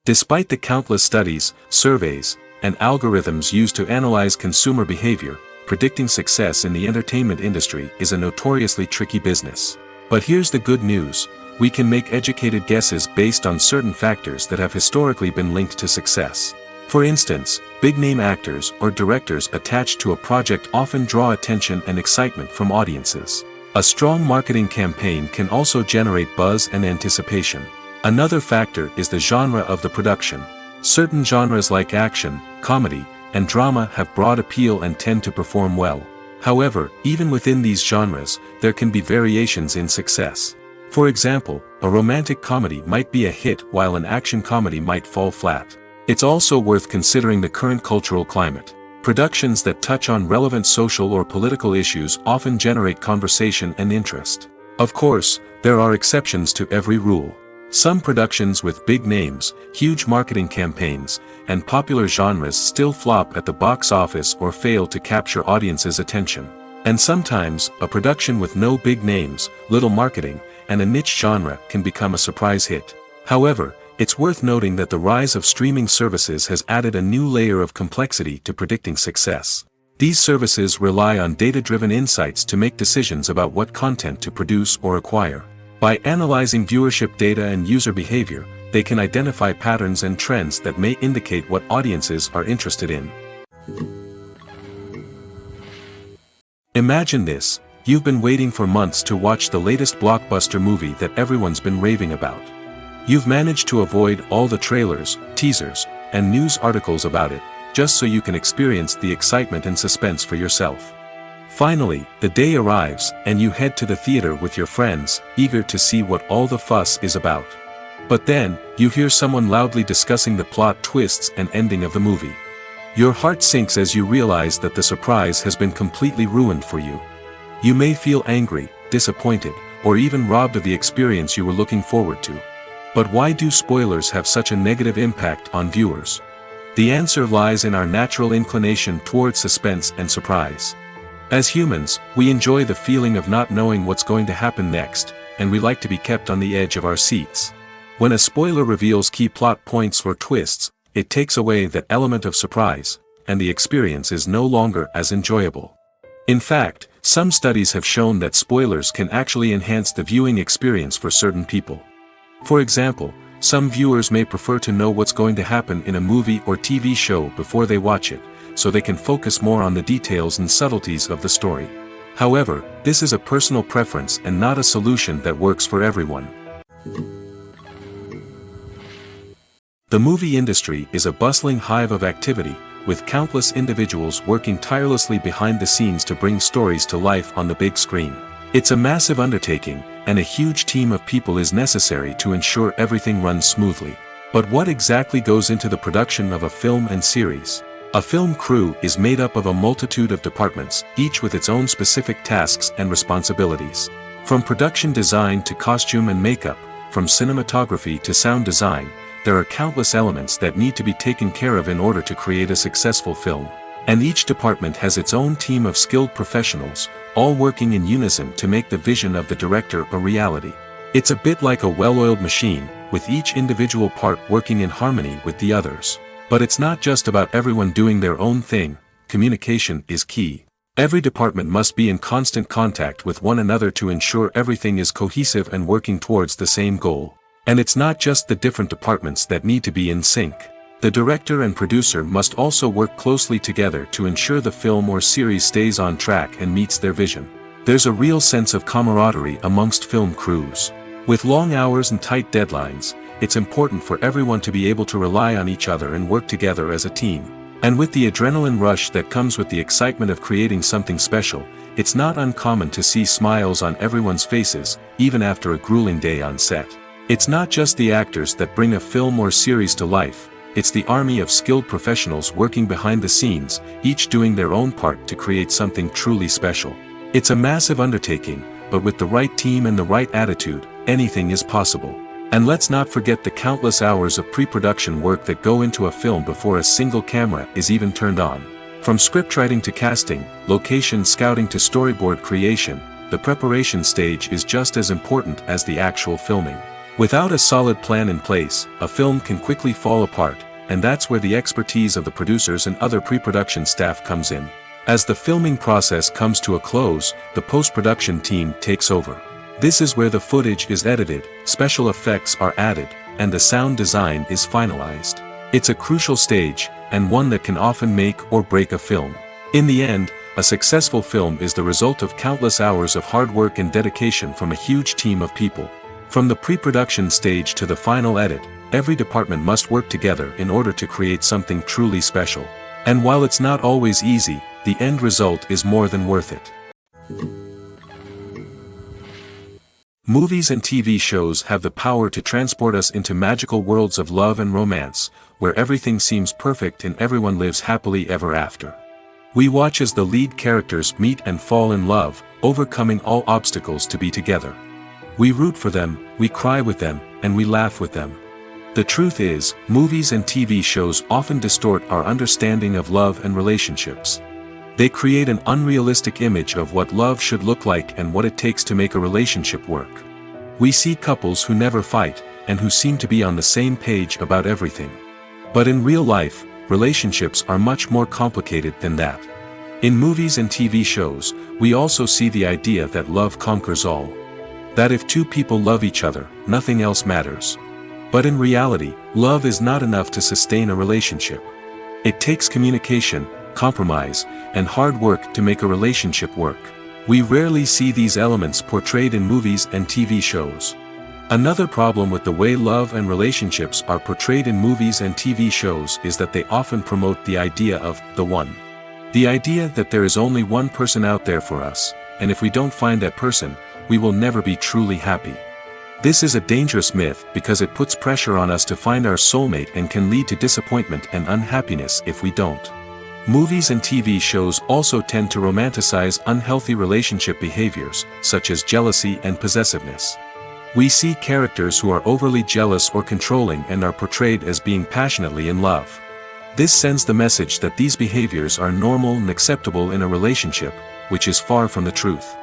Despite the countless studies, surveys, and algorithms used to analyze consumer behavior, predicting success in the entertainment industry is a notoriously tricky business. But here's the good news: we can make educated guesses based on certain factors that have historically been linked to success. For instance, big-name actors or directors attached to a project often draw attention and excitement from audiences. A strong marketing campaign can also generate buzz and anticipation. Another factor is the genre of the production. Certain genres like action, comedy, and drama have broad appeal and tend to perform well. However, even within these genres, there can be variations in success. For example, a romantic comedy might be a hit while an action comedy might fall flat. It's also worth considering the current cultural climate. Productions that touch on relevant social or political issues often generate conversation and interest. Of course, there are exceptions to every rule. Some productions with big names, huge marketing campaigns, and popular genres still flop at the box office or fail to capture audiences' attention. And sometimes, a production with no big names, little marketing, and a niche genre can become a surprise hit. However, it's worth noting that the rise of streaming services has added a new layer of complexity to predicting success. These services rely on data-driven insights to make decisions about what content to produce or acquire. By analyzing viewership data and user behavior, they can identify patterns and trends that may indicate what audiences are interested in. Imagine this: you've been waiting for months to watch the latest blockbuster movie that everyone's been raving about. You've managed to avoid all the trailers, teasers, and news articles about it, just so you can experience the excitement and suspense for yourself. Finally, the day arrives, and you head to the theater with your friends, eager to see what all the fuss is about. But then, you hear someone loudly discussing the plot twists and ending of the movie. Your heart sinks as you realize that the surprise has been completely ruined for you. You may feel angry, disappointed, or even robbed of the experience you were looking forward to. But why do spoilers have such a negative impact on viewers? The answer lies in our natural inclination toward suspense and surprise. As humans, we enjoy the feeling of not knowing what's going to happen next, and we like to be kept on the edge of our seats. When a spoiler reveals key plot points or twists, it takes away that element of surprise, and the experience is no longer as enjoyable. In fact, some studies have shown that spoilers can actually enhance the viewing experience for certain people. For example, some viewers may prefer to know what's going to happen in a movie or TV show before they watch it, so they can focus more on the details and subtleties of the story. However, this is a personal preference and not a solution that works for everyone. The movie industry is a bustling hive of activity, with countless individuals working tirelessly behind the scenes to bring stories to life on the big screen. It's a massive undertaking, and a huge team of people is necessary to ensure everything runs smoothly. But what exactly goes into the production of a film and series? A film crew is made up of a multitude of departments, each with its own specific tasks and responsibilities. From production design to costume and makeup, from cinematography to sound design, there are countless elements that need to be taken care of in order to create a successful film. And each department has its own team of skilled professionals, all working in unison to make the vision of the director a reality. It's a bit like a well-oiled machine, with each individual part working in harmony with the others. But it's not just about everyone doing their own thing. Communication is key. Every department must be in constant contact with one another to ensure everything is cohesive and working towards the same goal. And it's not just the different departments that need to be in sync. The director and producer must also work closely together to ensure the film or series stays on track and meets their vision. There's a real sense of camaraderie amongst film crews. With long hours and tight deadlines, it's important for everyone to be able to rely on each other and work together as a team. And with the adrenaline rush that comes with the excitement of creating something special, it's not uncommon to see smiles on everyone's faces, even after a grueling day on set. It's not just the actors that bring a film or series to life, it's the army of skilled professionals working behind the scenes, each doing their own part to create something truly special. It's a massive undertaking, but with the right team and the right attitude, anything is possible. And let's not forget the countless hours of pre-production work that go into a film before a single camera is even turned on. From scriptwriting to casting, location scouting to storyboard creation, the preparation stage is just as important as the actual filming. Without a solid plan in place, a film can quickly fall apart, and that's where the expertise of the producers and other pre-production staff comes in. As the filming process comes to a close, the post-production team takes over. This is where the footage is edited, special effects are added, and the sound design is finalized. It's a crucial stage, and one that can often make or break a film. In the end, a successful film is the result of countless hours of hard work and dedication from a huge team of people. From the pre-production stage to the final edit, every department must work together in order to create something truly special. And while it's not always easy, the end result is more than worth it. Movies and TV shows have the power to transport us into magical worlds of love and romance, where everything seems perfect and everyone lives happily ever after. We watch as the lead characters meet and fall in love, overcoming all obstacles to be together. We root for them, we cry with them, and we laugh with them. The truth is, movies and TV shows often distort our understanding of love and relationships. They create an unrealistic image of what love should look like and what it takes to make a relationship work. We see couples who never fight, and who seem to be on the same page about everything. But in real life, relationships are much more complicated than that. In movies and TV shows, we also see the idea that love conquers all. That if two people love each other, nothing else matters. But in reality, love is not enough to sustain a relationship. It takes communication, compromise, and hard work to make a relationship work. We rarely see these elements portrayed in movies and TV shows. Another problem with the way love and relationships are portrayed in movies and TV shows is that they often promote the idea of the one. The idea that there is only one person out there for us, and if we don't find that person, we will never be truly happy. This is a dangerous myth because it puts pressure on us to find our soulmate and can lead to disappointment and unhappiness if we don't. Movies and TV shows also tend to romanticize unhealthy relationship behaviors, such as jealousy and possessiveness. We see characters who are overly jealous or controlling and are portrayed as being passionately in love. This sends the message that these behaviors are normal and acceptable in a relationship, which is far from the truth.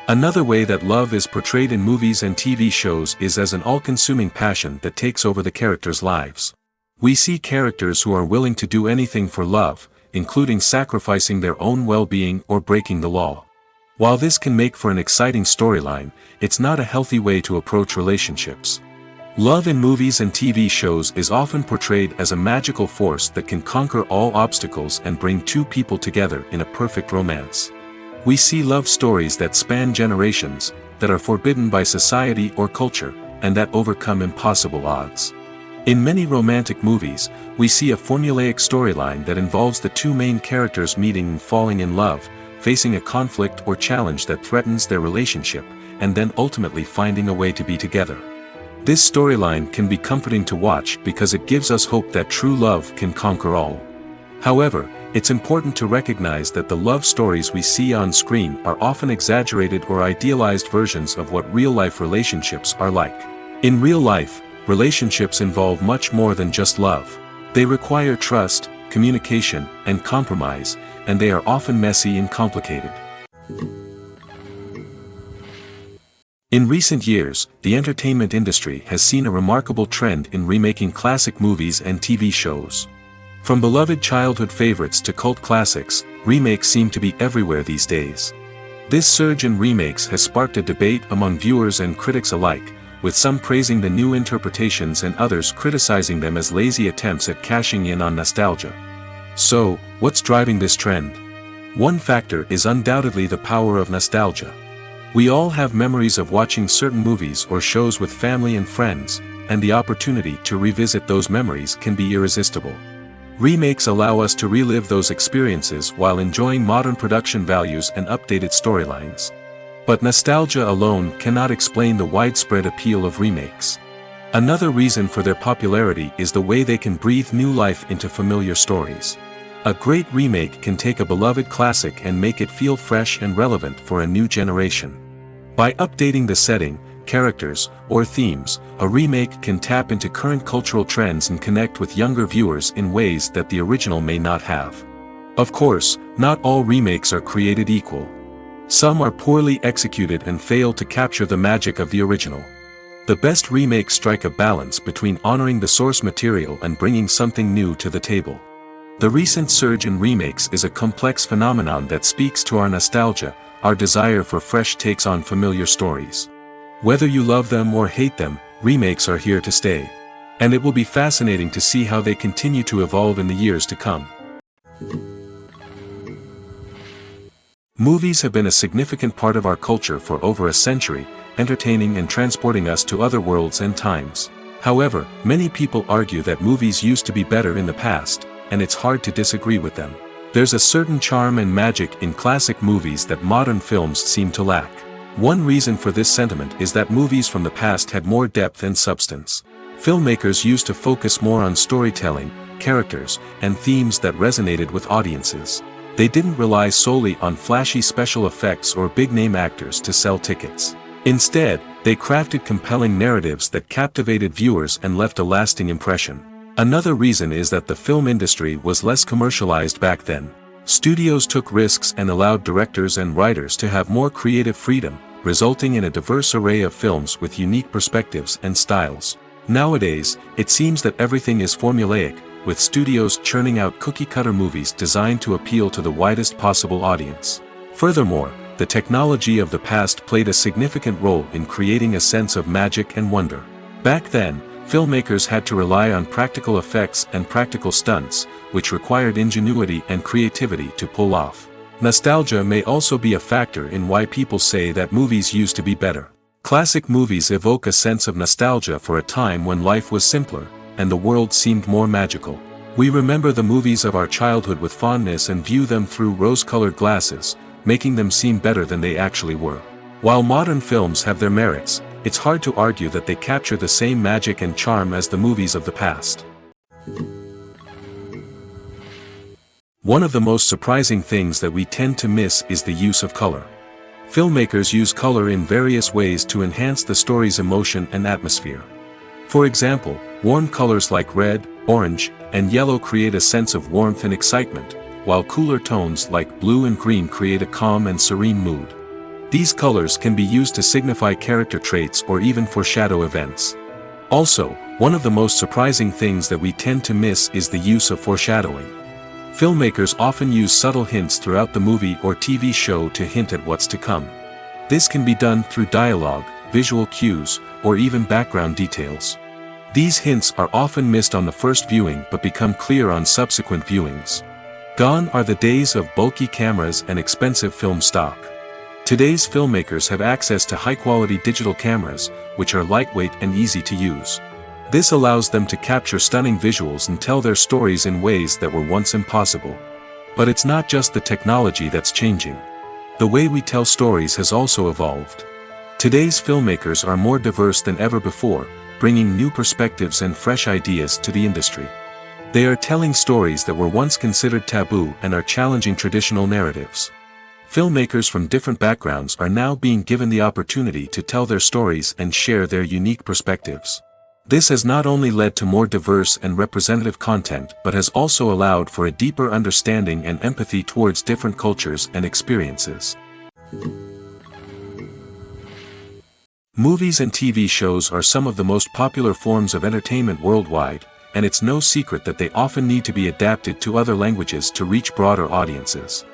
Another way that love is portrayed in movies and TV shows is as an all-consuming passion that takes over the characters' lives. We see characters who are willing to do anything for love, including sacrificing their own well-being or breaking the law. While this can make for an exciting storyline, it's not a healthy way to approach relationships. Love in movies and TV shows is often portrayed as a magical force that can conquer all obstacles and bring two people together in a perfect romance. We see love stories that span generations, that are forbidden by society or culture, and that overcome impossible odds. In many romantic movies, we see a formulaic storyline that involves the two main characters meeting and falling in love, facing a conflict or challenge that threatens their relationship, and then ultimately finding a way to be together. This storyline can be comforting to watch because it gives us hope that true love can conquer all. However, it's important to recognize that the love stories we see on screen are often exaggerated or idealized versions of what real-life relationships are like. In real life, relationships involve much more than just love. They require trust, communication, and compromise, and they are often messy and complicated. In recent years, the entertainment industry has seen a remarkable trend in remaking classic movies and TV shows. From beloved childhood favorites to cult classics, remakes seem to be everywhere these days. This surge in remakes has sparked a debate among viewers and critics alike, with some praising the new interpretations and others criticizing them as lazy attempts at cashing in on nostalgia. So, what's driving this trend? One factor is undoubtedly the power of nostalgia. We all have memories of watching certain movies or shows with family and friends, and the opportunity to revisit those memories can be irresistible. Remakes allow us to relive those experiences while enjoying modern production values and updated storylines. But nostalgia alone cannot explain the widespread appeal of remakes. Another reason for their popularity is the way they can breathe new life into familiar stories. A great remake can take a beloved classic and make it feel fresh and relevant for a new generation. By updating the setting, characters, or themes, a remake can tap into current cultural trends and connect with younger viewers in ways that the original may not have. Of course, not all remakes are created equal. Some are poorly executed and fail to capture the magic of the original. The best remakes strike a balance between honoring the source material and bringing something new to the table. The recent surge in remakes is a complex phenomenon that speaks to our nostalgia, our desire for fresh takes on familiar stories. Whether you love them or hate them, remakes are here to stay. And it will be fascinating to see how they continue to evolve in the years to come. Movies have been a significant part of our culture for over a century, entertaining and transporting us to other worlds and times. However, many people argue that movies used to be better in the past, and it's hard to disagree with them. There's a certain charm and magic in classic movies that modern films seem to lack. One reason for this sentiment is that movies from the past had more depth and substance. Filmmakers used to focus more on storytelling, characters, and themes that resonated with audiences. They didn't rely solely on flashy special effects or big-name actors to sell tickets. Instead, they crafted compelling narratives that captivated viewers and left a lasting impression. Another reason is that the film industry was less commercialized back then. Studios took risks and allowed directors and writers to have more creative freedom, resulting in a diverse array of films with unique perspectives and styles. Nowadays, it seems that everything is formulaic, with studios churning out cookie-cutter movies designed to appeal to the widest possible audience. Furthermore, the technology of the past played a significant role in creating a sense of magic and wonder. Back then, filmmakers had to rely on practical effects and practical stunts, which required ingenuity and creativity to pull off. Nostalgia may also be a factor in why people say that movies used to be better. Classic movies evoke a sense of nostalgia for a time when life was simpler, and the world seemed more magical. We remember the movies of our childhood with fondness and view them through rose-colored glasses, making them seem better than they actually were. While modern films have their merits, it's hard to argue that they capture the same magic and charm as the movies of the past. One of the most surprising things that we tend to miss is the use of color. Filmmakers use color in various ways to enhance the story's emotion and atmosphere. For example, warm colors like red, orange, and yellow create a sense of warmth and excitement, while cooler tones like blue and green create a calm and serene mood. These colors can be used to signify character traits or even foreshadow events. Also, one of the most surprising things that we tend to miss is the use of foreshadowing. Filmmakers often use subtle hints throughout the movie or TV show to hint at what's to come. This can be done through dialogue, visual cues, or even background details. These hints are often missed on the first viewing but become clear on subsequent viewings. Gone are the days of bulky cameras and expensive film stock. Today's filmmakers have access to high-quality digital cameras, which are lightweight and easy to use. This allows them to capture stunning visuals and tell their stories in ways that were once impossible. But it's not just the technology that's changing. The way we tell stories has also evolved. Today's filmmakers are more diverse than ever before, bringing new perspectives and fresh ideas to the industry. They are telling stories that were once considered taboo and are challenging traditional narratives. Filmmakers from different backgrounds are now being given the opportunity to tell their stories and share their unique perspectives. This has not only led to more diverse and representative content but has also allowed for a deeper understanding and empathy towards different cultures and experiences. Movies and TV shows are some of the most popular forms of entertainment worldwide, and it's no secret that they often need to be adapted to other languages to reach broader audiences.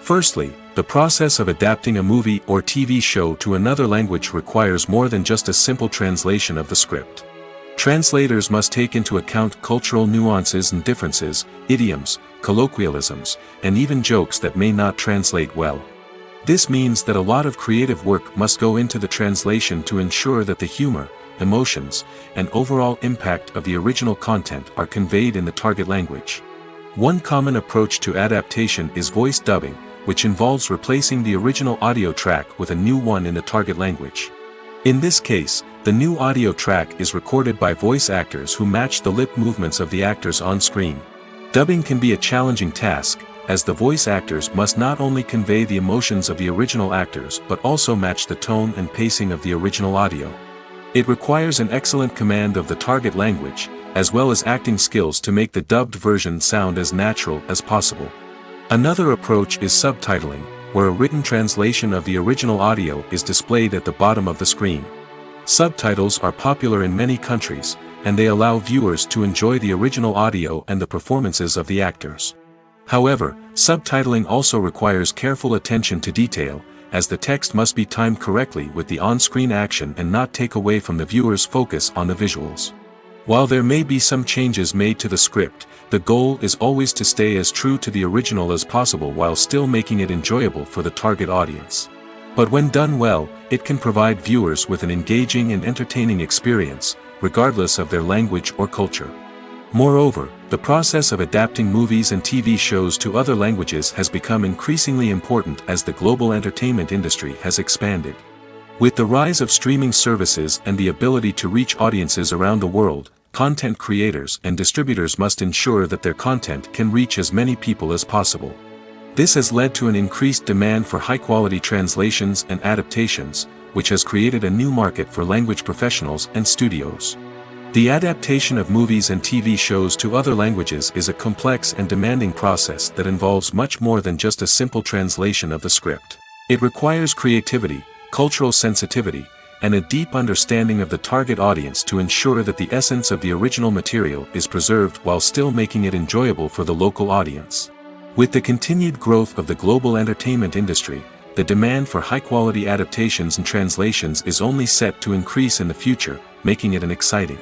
Firstly, the process of adapting a movie or TV show to another language requires more than just a simple translation of the script. Translators must take into account cultural nuances and differences, idioms, colloquialisms, and even jokes that may not translate well. This means that a lot of creative work must go into the translation to ensure that the humor, emotions, and overall impact of the original content are conveyed in the target language. One common approach to adaptation is voice dubbing, which involves replacing the original audio track with a new one in the target language. In this case, the new audio track is recorded by voice actors who match the lip movements of the actors on screen. Dubbing can be a challenging task, as the voice actors must not only convey the emotions of the original actors but also match the tone and pacing of the original audio. It requires an excellent command of the target language, as well as acting skills to make the dubbed version sound as natural as possible. Another approach is subtitling, where a written translation of the original audio is displayed at the bottom of the screen. Subtitles are popular in many countries, and they allow viewers to enjoy the original audio and the performances of the actors. However, subtitling also requires careful attention to detail, as the text must be timed correctly with the on-screen action and not take away from the viewer's focus on the visuals. While there may be some changes made to the script, the goal is always to stay as true to the original as possible while still making it enjoyable for the target audience. But when done well, it can provide viewers with an engaging and entertaining experience, regardless of their language or culture. Moreover, the process of adapting movies and TV shows to other languages has become increasingly important as the global entertainment industry has expanded. With the rise of streaming services and the ability to reach audiences around the world, content creators and distributors must ensure that their content can reach as many people as possible. This has led to an increased demand for high-quality translations and adaptations, which has created a new market for language professionals and studios. The adaptation of movies and TV shows to other languages is a complex and demanding process that involves much more than just a simple translation of the script. It requires creativity, cultural sensitivity, and a deep understanding of the target audience to ensure that the essence of the original material is preserved while still making it enjoyable for the local audience. With the continued growth of the global entertainment industry, the demand for high-quality adaptations and translations is only set to increase in the future, making it an exciting.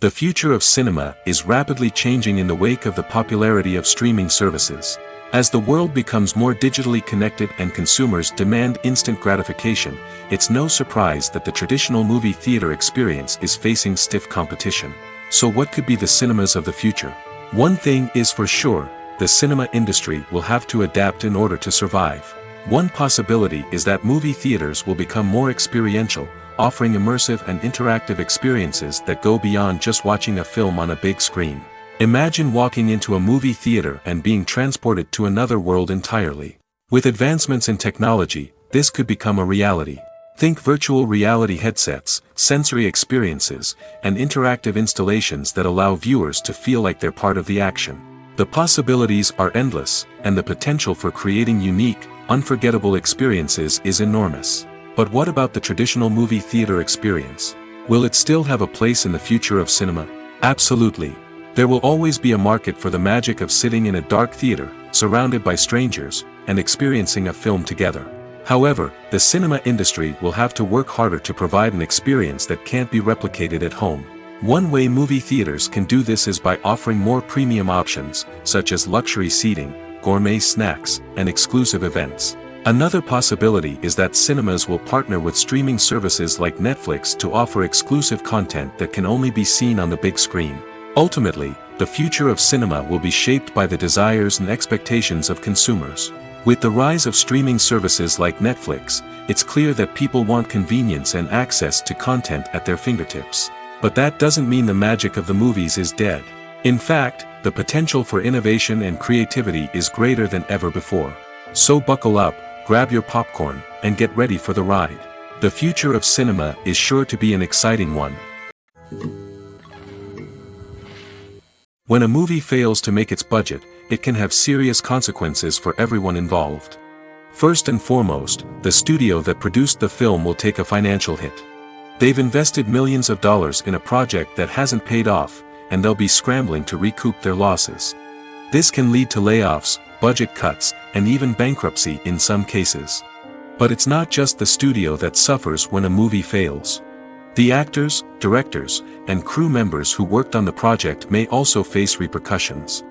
The future of cinema is rapidly changing in the wake of the popularity of streaming services. As the world becomes more digitally connected and consumers demand instant gratification, it's no surprise that the traditional movie theater experience is facing stiff competition. So what could be the cinemas of the future? One thing is for sure, the cinema industry will have to adapt in order to survive. One possibility is that movie theaters will become more experiential, offering immersive and interactive experiences that go beyond just watching a film on a big screen. Imagine walking into a movie theater and being transported to another world entirely. With advancements in technology, this could become a reality. Think virtual reality headsets, sensory experiences, and interactive installations that allow viewers to feel like they're part of the action. The possibilities are endless, and the potential for creating unique, unforgettable experiences is enormous. But what about the traditional movie theater experience? Will it still have a place in the future of cinema? Absolutely. There will always be a market for the magic of sitting in a dark theater, surrounded by strangers, and experiencing a film together. However, the cinema industry will have to work harder to provide an experience that can't be replicated at home. One way movie theaters can do this is by offering more premium options, such as luxury seating, gourmet snacks, and exclusive events. Another possibility is that cinemas will partner with streaming services like Netflix to offer exclusive content that can only be seen on the big screen. Ultimately, the future of cinema will be shaped by the desires and expectations of consumers. With the rise of streaming services like Netflix, it's clear that people want convenience and access to content at their fingertips. But that doesn't mean the magic of the movies is dead. In fact, the potential for innovation and creativity is greater than ever before. So buckle up, grab your popcorn, and get ready for the ride. The future of cinema is sure to be an exciting one. When a movie fails to make its budget, it can have serious consequences for everyone involved. First and foremost, the studio that produced the film will take a financial hit. They've invested millions of dollars in a project that hasn't paid off, and they'll be scrambling to recoup their losses. This can lead to layoffs, budget cuts, and even bankruptcy in some cases. But it's not just the studio that suffers when a movie fails. The actors, directors, and crew members who worked on the project may also face repercussions.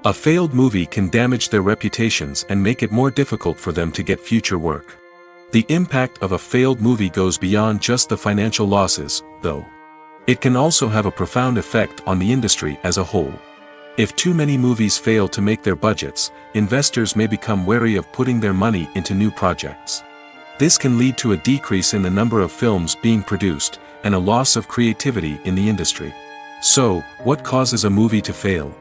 A failed movie can damage their reputations and make it more difficult for them to get future work. The impact of a failed movie goes beyond just the financial losses, though. It can also have a profound effect on the industry as a whole. If too many movies fail to make their budgets, investors may become wary of putting their money into new projects. This can lead to a decrease in the number of films being produced, and a loss of creativity in the industry. So, what causes a movie to fail?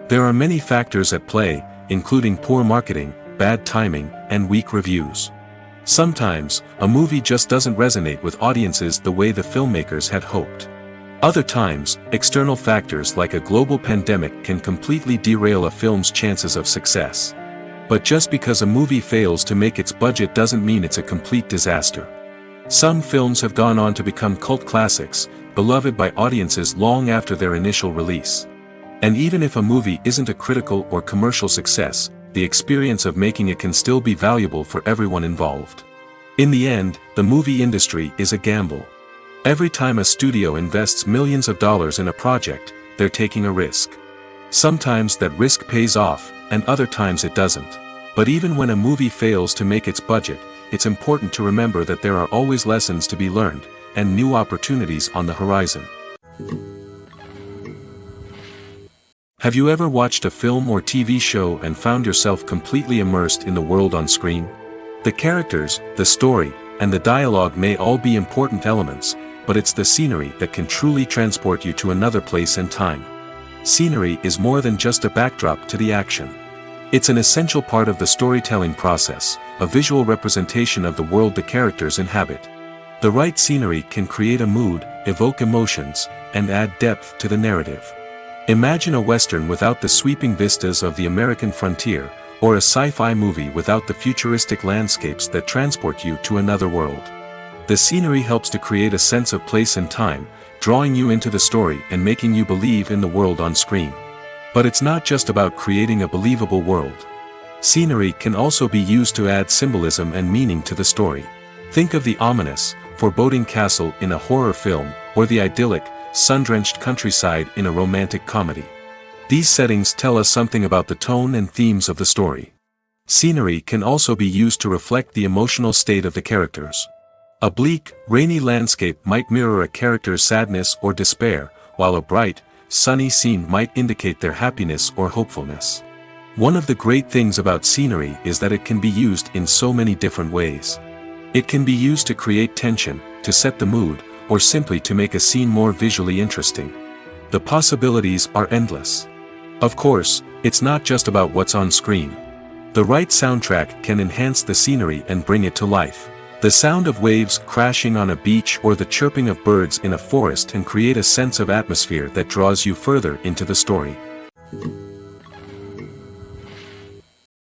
There are many factors at play, including poor marketing, bad timing, and weak reviews. Sometimes, a movie just doesn't resonate with audiences the way the filmmakers had hoped. Other times, external factors like a global pandemic can completely derail a film's chances of success. But just because a movie fails to make its budget doesn't mean it's a complete disaster. Some films have gone on to become cult classics, beloved by audiences long after their initial release. And even if a movie isn't a critical or commercial success, the experience of making it can still be valuable for everyone involved. In the end, the movie industry is a gamble. Every time a studio invests millions of dollars in a project, they're taking a risk. Sometimes that risk pays off, and other times it doesn't. But even when a movie fails to make its budget, it's important to remember that there are always lessons to be learned, and new opportunities on the horizon. Have you ever watched a film or TV show and found yourself completely immersed in the world on screen? The characters, the story, and the dialogue may all be important elements, but it's the scenery that can truly transport you to another place and time. Scenery is more than just a backdrop to the action. It's an essential part of the storytelling process, a visual representation of the world the characters inhabit. The right scenery can create a mood, evoke emotions, and add depth to the narrative. Imagine a Western without the sweeping vistas of the American frontier, or a sci-fi movie without the futuristic landscapes that transport you to another world. The scenery helps to create a sense of place and time, drawing you into the story and making you believe in the world on screen. But it's not just about creating a believable world. Scenery can also be used to add symbolism and meaning to the story. Think of the ominous, foreboding castle in a horror film, or the idyllic, sun-drenched countryside in a romantic comedy. These settings tell us something about the tone and themes of the story. Scenery can also be used to reflect the emotional state of the characters. A bleak, rainy landscape might mirror a character's sadness or despair, while a bright, sunny scene might indicate their happiness or hopefulness. One of the great things about scenery is that it can be used in so many different ways. It can be used to create tension, to set the mood, or simply to make a scene more visually interesting. The possibilities are endless. Of course, it's not just about what's on screen. The right soundtrack can enhance the scenery and bring it to life. The sound of waves crashing on a beach or the chirping of birds in a forest can create a sense of atmosphere that draws you further into the story.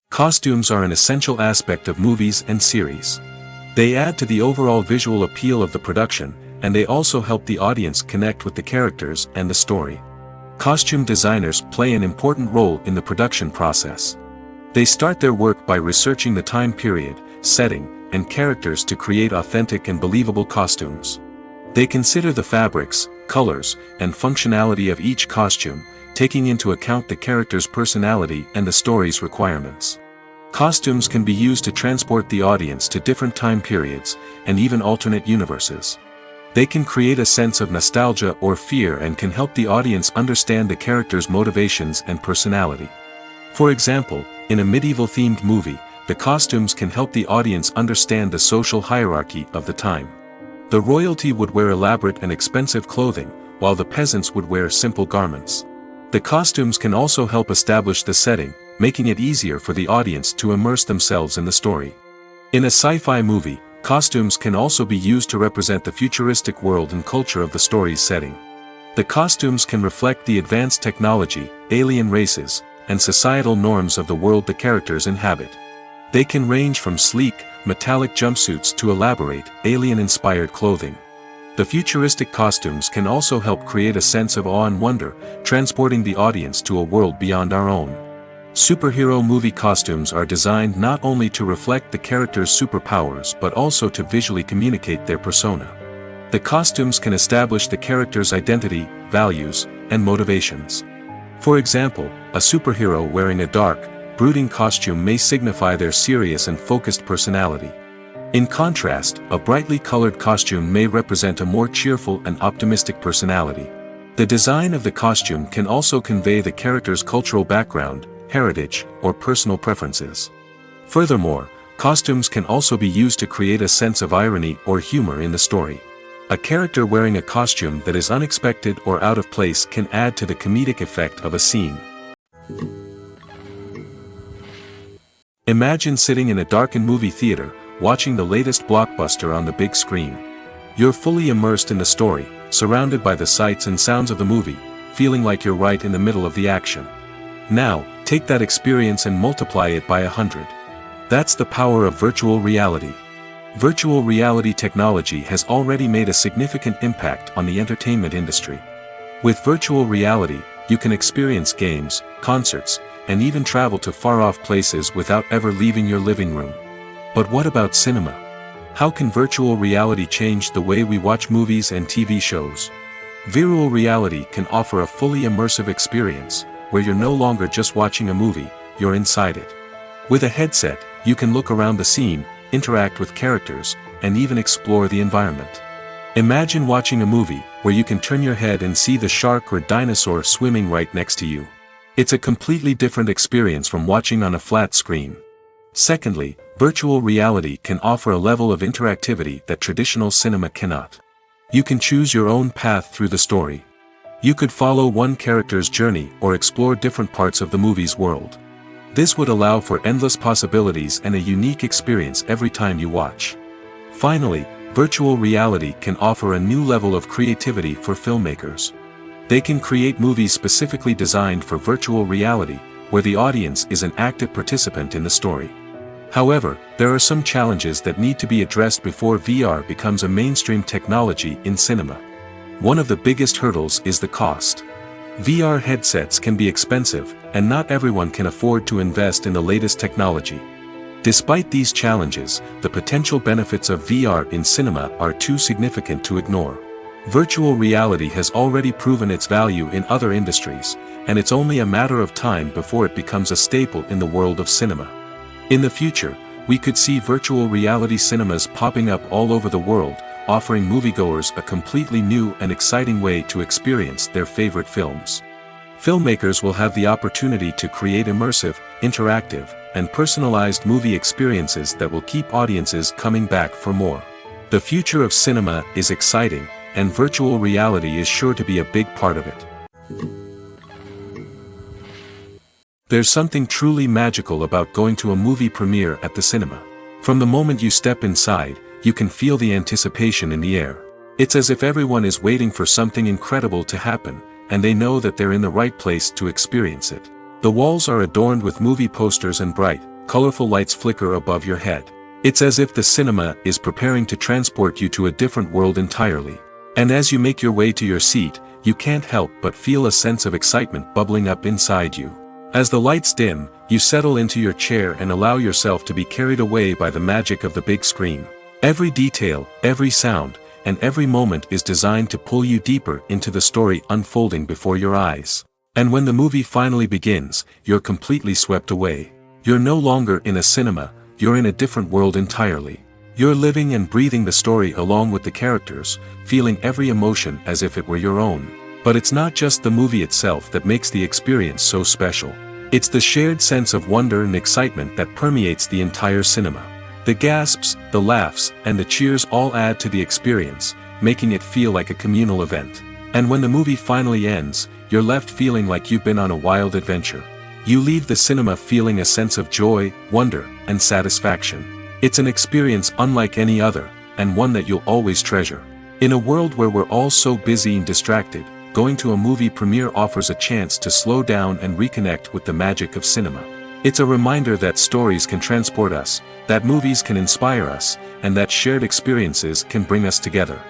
Costumes are an essential aspect of movies and series. They add to the overall visual appeal of the production, and they also help the audience connect with the characters and the story. Costume designers play an important role in the production process. They start their work by researching the time period, setting, and characters to create authentic and believable costumes. They consider the fabrics, colors, and functionality of each costume, taking into account the character's personality and the story's requirements. Costumes can be used to transport the audience to different time periods, and even alternate universes. They can create a sense of nostalgia or fear and can help the audience understand the character's motivations and personality. For example, in a medieval-themed movie, the costumes can help the audience understand the social hierarchy of the time. The royalty would wear elaborate and expensive clothing, while the peasants would wear simple garments. The costumes can also help establish the setting, making it easier for the audience to immerse themselves in the story. In a sci-fi movie, costumes can also be used to represent the futuristic world and culture of the story's setting. The costumes can reflect the advanced technology, alien races, and societal norms of the world the characters inhabit. They can range from sleek, metallic jumpsuits to elaborate, alien-inspired clothing. The futuristic costumes can also help create a sense of awe and wonder, transporting the audience to a world beyond our own. Superhero movie costumes are designed not only to reflect the character's superpowers but also to visually communicate their persona. The costumes can establish the character's identity, values, and motivations. For example, a superhero wearing a dark, brooding costume may signify their serious and focused personality. In contrast, a brightly colored costume may represent a more cheerful and optimistic personality. The design of the costume can also convey the character's cultural background, heritage, or personal preferences. Furthermore, costumes can also be used to create a sense of irony or humor in the story. A character wearing a costume that is unexpected or out of place can add to the comedic effect of a scene. Imagine sitting in a darkened movie theater, watching the latest blockbuster on the big screen. You're fully immersed in the story, surrounded by the sights and sounds of the movie, feeling like you're right in the middle of the action. Now, take that experience and multiply it by 100. That's the power of virtual reality. Virtual reality technology has already made a significant impact on the entertainment industry. With virtual reality, you can experience games, concerts, and even travel to far-off places without ever leaving your living room. But what about cinema? How can virtual reality change the way we watch movies and TV shows? Virtual reality can offer a fully immersive experience, where you're no longer just watching a movie, you're inside it. With a headset, you can look around the scene, interact with characters, and even explore the environment. Imagine watching a movie where you can turn your head and see the shark or dinosaur swimming right next to you. It's a completely different experience from watching on a flat screen. Secondly, virtual reality can offer a level of interactivity that traditional cinema cannot. You can choose your own path through the story. You could follow one character's journey or explore different parts of the movie's world. This would allow for endless possibilities and a unique experience every time you watch. Finally, virtual reality can offer a new level of creativity for filmmakers. They can create movies specifically designed for virtual reality, where the audience is an active participant in the story. However, there are some challenges that need to be addressed before VR becomes a mainstream technology in cinema. One of the biggest hurdles is the cost. VR headsets can be expensive, and not everyone can afford to invest in the latest technology. Despite these challenges, the potential benefits of VR in cinema are too significant to ignore. Virtual reality has already proven its value in other industries, and it's only a matter of time before it becomes a staple in the world of cinema. In the future, we could see virtual reality cinemas popping up all over the world, offering moviegoers a completely new and exciting way to experience their favorite films. Filmmakers will have the opportunity to create immersive, interactive, and personalized movie experiences that will keep audiences coming back for more. The future of cinema is exciting, and virtual reality is sure to be a big part of it. There's something truly magical about going to a movie premiere at the cinema. From the moment you step inside, you can feel the anticipation in the air. It's as if everyone is waiting for something incredible to happen, and they know that they're in the right place to experience it. The walls are adorned with movie posters and bright, colorful lights flicker above your head. It's as if the cinema is preparing to transport you to a different world entirely. And as you make your way to your seat, you can't help but feel a sense of excitement bubbling up inside you. As the lights dim, you settle into your chair and allow yourself to be carried away by the magic of the big screen. Every detail, every sound, and every moment is designed to pull you deeper into the story unfolding before your eyes. And when the movie finally begins, you're completely swept away. You're no longer in a cinema, you're in a different world entirely. You're living and breathing the story along with the characters, feeling every emotion as if it were your own. But it's not just the movie itself that makes the experience so special. It's the shared sense of wonder and excitement that permeates the entire cinema. The gasps, the laughs, and the cheers all add to the experience, making it feel like a communal event. And when the movie finally ends, you're left feeling like you've been on a wild adventure. You leave the cinema feeling a sense of joy, wonder, and satisfaction. It's an experience unlike any other, and one that you'll always treasure. In a world where we're all so busy and distracted, going to a movie premiere offers a chance to slow down and reconnect with the magic of cinema. It's a reminder that stories can transport us, that movies can inspire us, and that shared experiences can bring us together.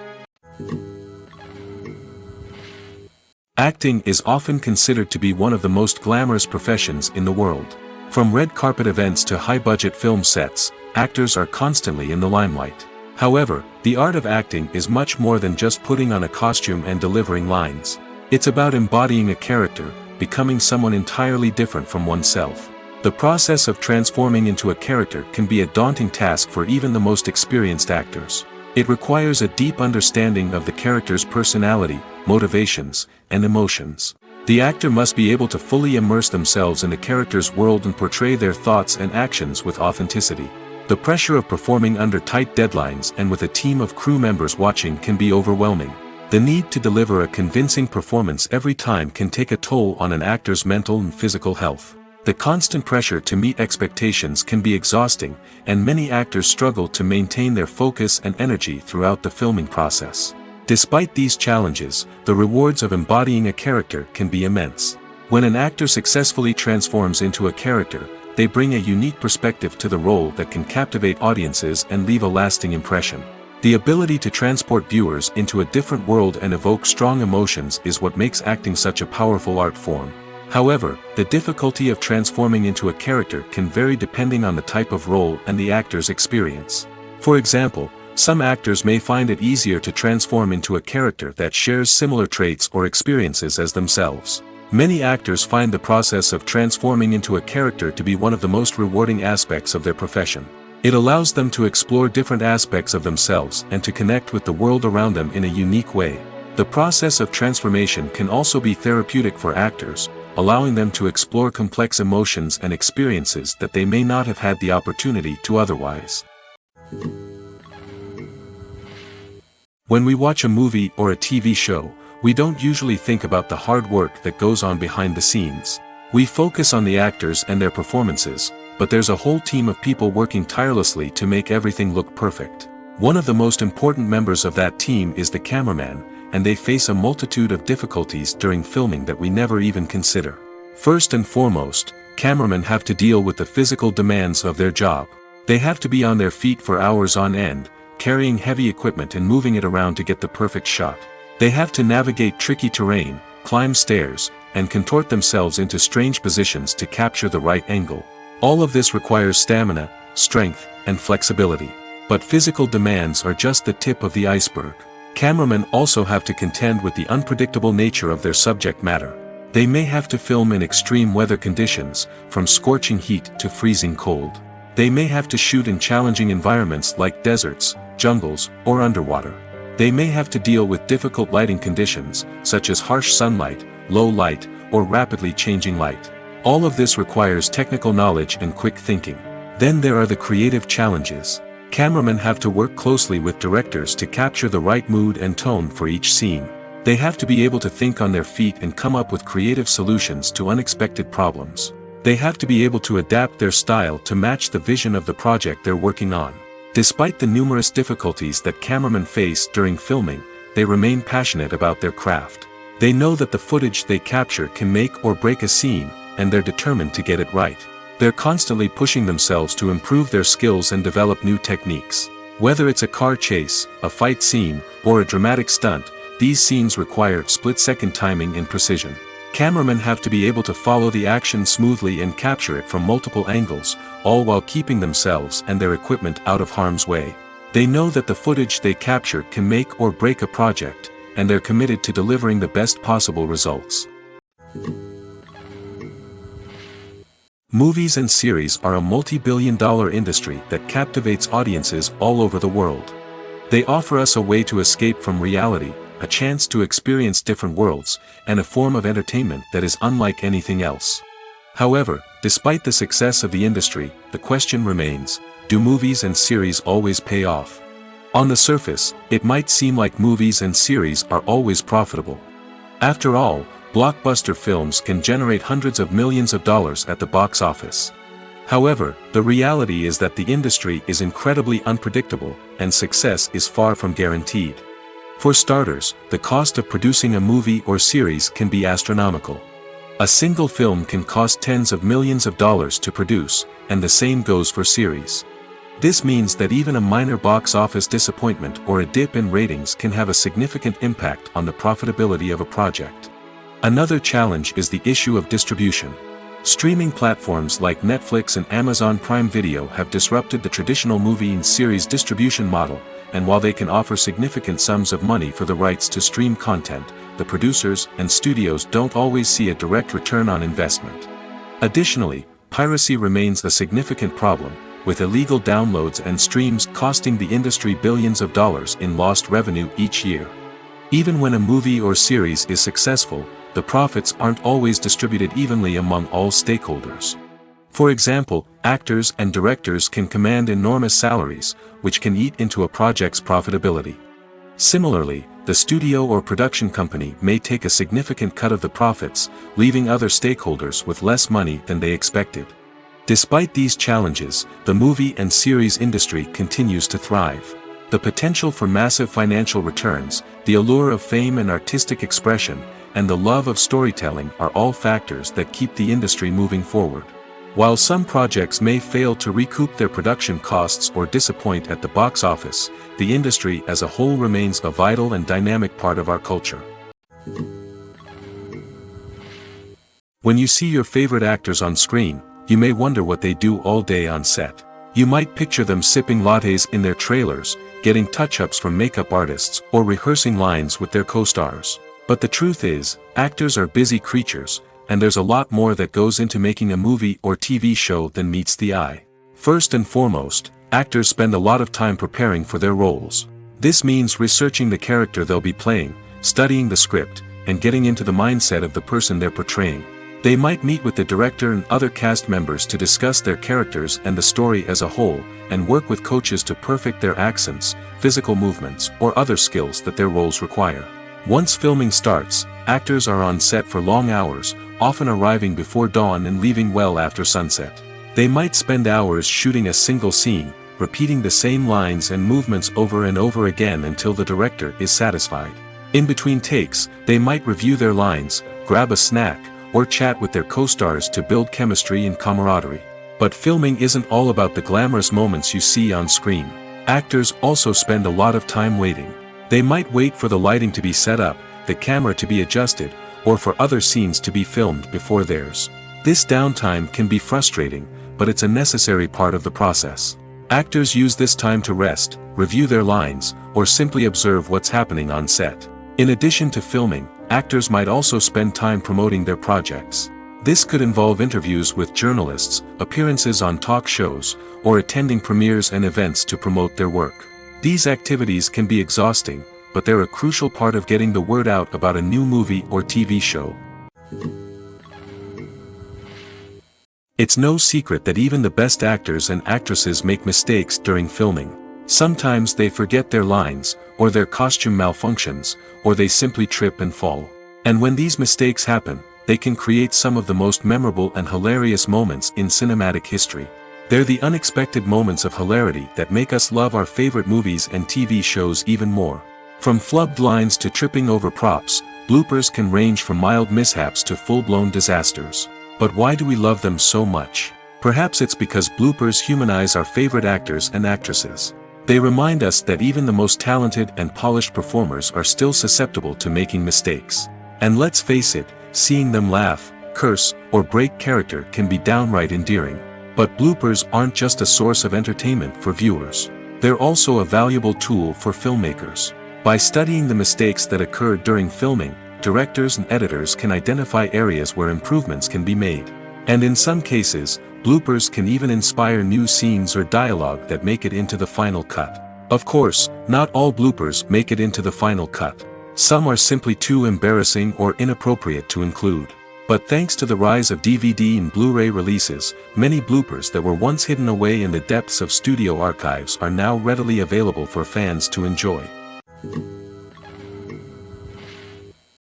Acting is often considered to be one of the most glamorous professions in the world. From red carpet events to high-budget film sets, actors are constantly in the limelight. However, the art of acting is much more than just putting on a costume and delivering lines. It's about embodying a character, becoming someone entirely different from oneself. The process of transforming into a character can be a daunting task for even the most experienced actors. It requires a deep understanding of the character's personality, motivations, and emotions. The actor must be able to fully immerse themselves in the character's world and portray their thoughts and actions with authenticity. The pressure of performing under tight deadlines and with a team of crew members watching can be overwhelming. The need to deliver a convincing performance every time can take a toll on an actor's mental and physical health. The constant pressure to meet expectations can be exhausting, and many actors struggle to maintain their focus and energy throughout the filming process. Despite these challenges, the rewards of embodying a character can be immense. When an actor successfully transforms into a character, they bring a unique perspective to the role that can captivate audiences and leave a lasting impression. The ability to transport viewers into a different world and evoke strong emotions is what makes acting such a powerful art form. However, the difficulty of transforming into a character can vary depending on the type of role and the actor's experience. For example, some actors may find it easier to transform into a character that shares similar traits or experiences as themselves. Many actors find the process of transforming into a character to be one of the most rewarding aspects of their profession. It allows them to explore different aspects of themselves and to connect with the world around them in a unique way. The process of transformation can also be therapeutic for actors, allowing them to explore complex emotions and experiences that they may not have had the opportunity to otherwise. When we watch a movie or a TV show, we don't usually think about the hard work that goes on behind the scenes. We focus on the actors and their performances, but there's a whole team of people working tirelessly to make everything look perfect. One of the most important members of that team is the cameraman, and they face a multitude of difficulties during filming that we never even consider. First and foremost, cameramen have to deal with the physical demands of their job. They have to be on their feet for hours on end, carrying heavy equipment and moving it around to get the perfect shot. They have to navigate tricky terrain, climb stairs, and contort themselves into strange positions to capture the right angle. All of this requires stamina, strength, and flexibility. But physical demands are just the tip of the iceberg. Cameramen also have to contend with the unpredictable nature of their subject matter. They may have to film in extreme weather conditions, from scorching heat to freezing cold. They may have to shoot in challenging environments like deserts, jungles, or underwater. They may have to deal with difficult lighting conditions, such as harsh sunlight, low light, or rapidly changing light. All of this requires technical knowledge and quick thinking. Then there are the creative challenges. Cameramen have to work closely with directors to capture the right mood and tone for each scene. They have to be able to think on their feet and come up with creative solutions to unexpected problems. They have to be able to adapt their style to match the vision of the project they're working on. Despite the numerous difficulties that cameramen face during filming, they remain passionate about their craft. They know that the footage they capture can make or break a scene, and they're determined to get it right. They're constantly pushing themselves to improve their skills and develop new techniques. Whether it's a car chase, a fight scene, or a dramatic stunt, these scenes require split-second timing and precision. Cameramen have to be able to follow the action smoothly and capture it from multiple angles, all while keeping themselves and their equipment out of harm's way. They know that the footage they capture can make or break a project, and they're committed to delivering the best possible results. Movies and series are a multi-billion-dollar industry that captivates audiences all over the world. They offer us a way to escape from reality, a chance to experience different worlds, and a form of entertainment that is unlike anything else. However, despite the success of the industry, the question remains, do movies and series always pay off? On the surface, it might seem like movies and series are always profitable. After all, blockbuster films can generate hundreds of millions of dollars at the box office. However, the reality is that the industry is incredibly unpredictable, and success is far from guaranteed. For starters, the cost of producing a movie or series can be astronomical. A single film can cost tens of millions of dollars to produce, and the same goes for series. This means that even a minor box office disappointment or a dip in ratings can have a significant impact on the profitability of a project. Another challenge is the issue of distribution. Streaming platforms like Netflix and Amazon Prime Video have disrupted the traditional movie and series distribution model, and while they can offer significant sums of money for the rights to stream content, the producers and studios don't always see a direct return on investment. Additionally, piracy remains a significant problem, with illegal downloads and streams costing the industry billions of dollars in lost revenue each year. Even when a movie or series is successful, the profits aren't always distributed evenly among all stakeholders. For example, actors and directors can command enormous salaries, which can eat into a project's profitability. Similarly, the studio or production company may take a significant cut of the profits, leaving other stakeholders with less money than they expected. Despite these challenges, the movie and series industry continues to thrive. The potential for massive financial returns, the allure of fame and artistic expression, and the love of storytelling are all factors that keep the industry moving forward. While some projects may fail to recoup their production costs or disappoint at the box office, the industry as a whole remains a vital and dynamic part of our culture. When you see your favorite actors on screen, you may wonder what they do all day on set. You might picture them sipping lattes in their trailers, getting touch-ups from makeup artists, or rehearsing lines with their co-stars. But the truth is, actors are busy creatures, and there's a lot more that goes into making a movie or TV show than meets the eye. First and foremost, actors spend a lot of time preparing for their roles. This means researching the character they'll be playing, studying the script, and getting into the mindset of the person they're portraying. They might meet with the director and other cast members to discuss their characters and the story as a whole, and work with coaches to perfect their accents, physical movements, or other skills that their roles require. Once filming starts, actors are on set for long hours, often arriving before dawn and leaving well after sunset. They might spend hours shooting a single scene, repeating the same lines and movements over and over again until the director is satisfied. In between takes, they might review their lines, grab a snack, or chat with their co-stars to build chemistry and camaraderie. But filming isn't all about the glamorous moments you see on screen. Actors also spend a lot of time waiting. They might wait for the lighting to be set up, the camera to be adjusted, or for other scenes to be filmed before theirs. This downtime can be frustrating, but it's a necessary part of the process. Actors use this time to rest, review their lines, or simply observe what's happening on set. In addition to filming, actors might also spend time promoting their projects. This could involve interviews with journalists, appearances on talk shows, or attending premieres and events to promote their work. These activities can be exhausting, but they're a crucial part of getting the word out about a new movie or TV show. It's no secret that even the best actors and actresses make mistakes during filming. Sometimes they forget their lines, or their costume malfunctions, or they simply trip and fall. And when these mistakes happen, they can create some of the most memorable and hilarious moments in cinematic history. They're the unexpected moments of hilarity that make us love our favorite movies and TV shows even more. From flubbed lines to tripping over props, bloopers can range from mild mishaps to full-blown disasters. But why do we love them so much? Perhaps it's because bloopers humanize our favorite actors and actresses. They remind us that even the most talented and polished performers are still susceptible to making mistakes. And let's face it, seeing them laugh, curse, or break character can be downright endearing. But bloopers aren't just a source of entertainment for viewers. They're also a valuable tool for filmmakers. By studying the mistakes that occurred during filming, directors and editors can identify areas where improvements can be made. And in some cases, bloopers can even inspire new scenes or dialogue that make it into the final cut. Of course, not all bloopers make it into the final cut. Some are simply too embarrassing or inappropriate to include. But thanks to the rise of DVD and Blu-ray releases, many bloopers that were once hidden away in the depths of studio archives are now readily available for fans to enjoy.